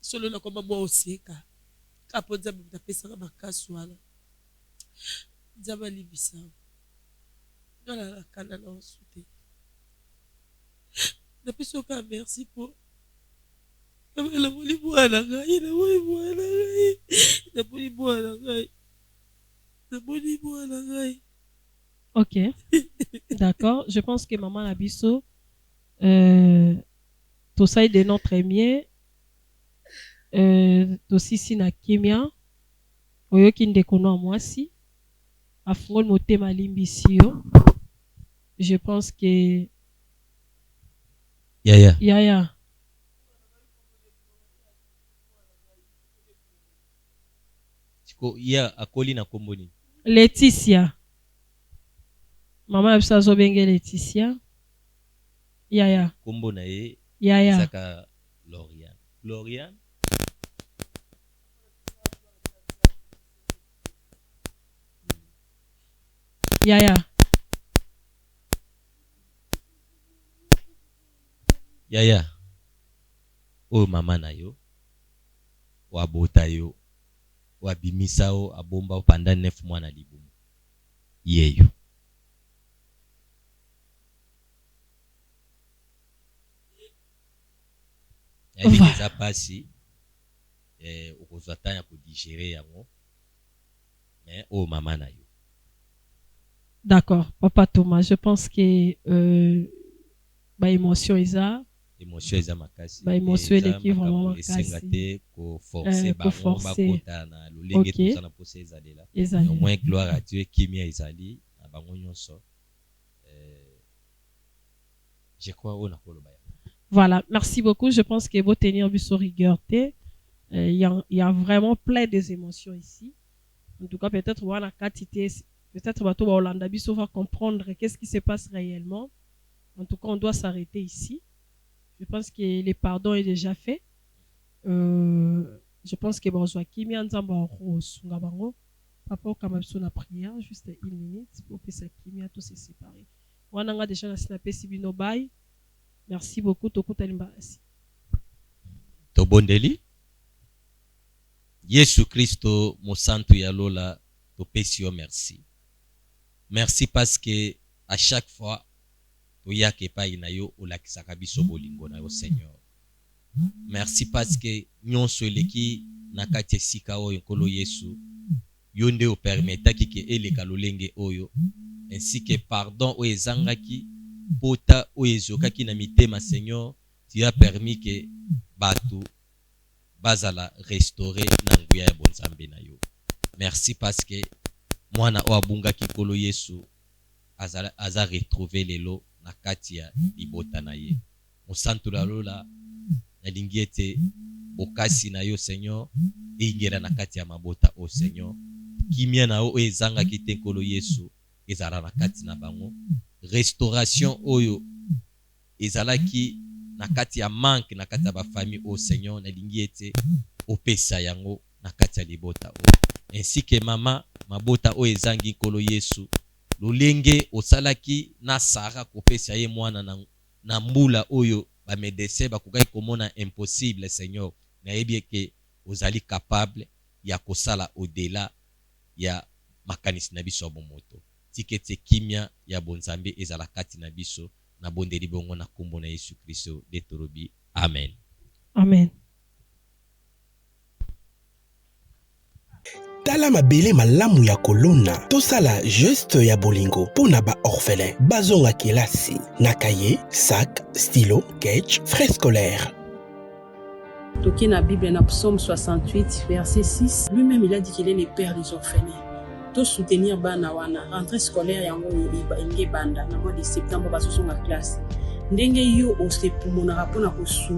solo nakoma mwa oseka kapo nzambe mutu apesaka makasi wana nzambe alimbisa ngala nakanda na osu te napesi oka merci po namoni mwana ngai namoni mwana ngai. Ok, d'accord. Je pense que maman Nabiso, tout ça est de notre mieux. Aussi si na kimia, oyo kinde kono moi si, afungol mote malimbisio. Je pense que Yaya. Ya akoli na komboni. Laetitia. Maman Absa Zobenge Laetitia. Yaya. Kombo na ye. Yaya. Saka Lorian. Lorian. Yaya. Yaya. O mama na yo. Wabota yo. Wabimisa o abomba pendant 9 mois na libumu. Yeyo. Yabi eza pasi okozwa tanya ko digérer yango. Mais o mama na yo. D'accord, Papa Thomas, je pense que ba émotion eza makasi. Ba émotion eleki vraiment makasi. Ko forcer ba kota na lolenge tout na poser ezala. Au moins gloire à Dieu kimia ezali na bango nyonso. Je crois on a koloba. Voilà, merci beaucoup. Je pense que vous tenir biso rigueur te. Il y a vraiment plein des émotions ici. En tout cas, peut-être voilà quantité. Peut-être bateau Hollanda biso va comprendre qu'est-ce qui se passe réellement. En tout cas, on doit s'arrêter ici. Je pense que le pardon est déjà fait. Je pense que bon Joachim Nzamba sunga bango. Papa kama biso na prière juste 1 minute pour que ça kimia tout se séparer. Wana nga déjà na snapé sibino bay. Merci beaucoup Tokutali Mbasi. Tobondeli. Yesu Kristo mosantu ya lola topesi yo merci. Merci parce que à chaque fois toyake pa ina yo olakisaka biso bolingo na yo Seigneur. Merci parce que nyonso eleki na kati sika oyo nkolo Yesu yo nde o permetaki ke eleka lolenge oyo ainsi que pardon o ezangaki pota o ezokaki na mitema Seigneur, tu as permis que batu bazala restaurer na nguya ya bonzambe na yo. Merci parce que mwana o abungaki kolo Yesu aza retrouver lelo na kati ya libota na ye. Mosantu la lola na lingiete okasi na yo Seigneur ingera na kati ya mabota o Seigneur. Kimia na o ezanga kite kolo Yesu ezala na kati na bango. Restauration oyo ezalaki na kati ya manque na kati ya ba famille o Seigneur na lingiete opesa yango na kati ya libota o. Ainsi que mama mabota o ezangi kolo Yesu lolenge osalaki na Sara kopesa ye mwana na mbula oyo ba médecin bakokai komona impossible Seigneur na yebi ke ozali capable ya kosala au-delà ya makanisi na biso bomoto tikete kimia ya bonzambe ezala kati na biso na bondeli bongo na kombo na Yesu Kristo de torobi amen. Amen. Tala mabele malamu ya kolona tosala geste ya bolingo pona ba orphelin bazonga kelasi na cahier, sac, stylo, sketch, frais scolaires. Toki na Bible na Psaume 68 verset 6, lui-même il a dit qu'il est le père des orphelins. To soutenir bana wana rentrée scolaire yango inge banda na mois de septembre baso songa classe. Ndenge yo osepumona rapona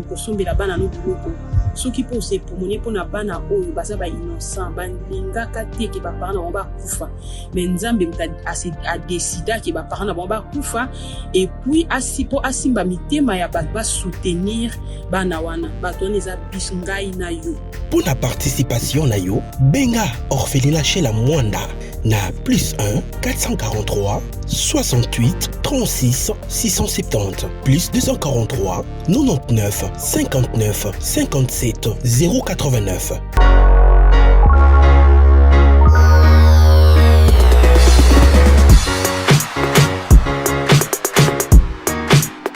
kosombela bana no biloko soki mpo osepomone mpona bana oyo baza bainnocent balingaka te ke baparent na bango bakufa mais nzambe moto adesida ke baparent na bango bakufa epuis mpo asimba mitema ya bato basoutenir bana wana bato wana eza biso ngai na yo. Mpona participation na yo benga orphelinat chez la Mwanda na +1 443 68 36 670 +243 99 59 57 089.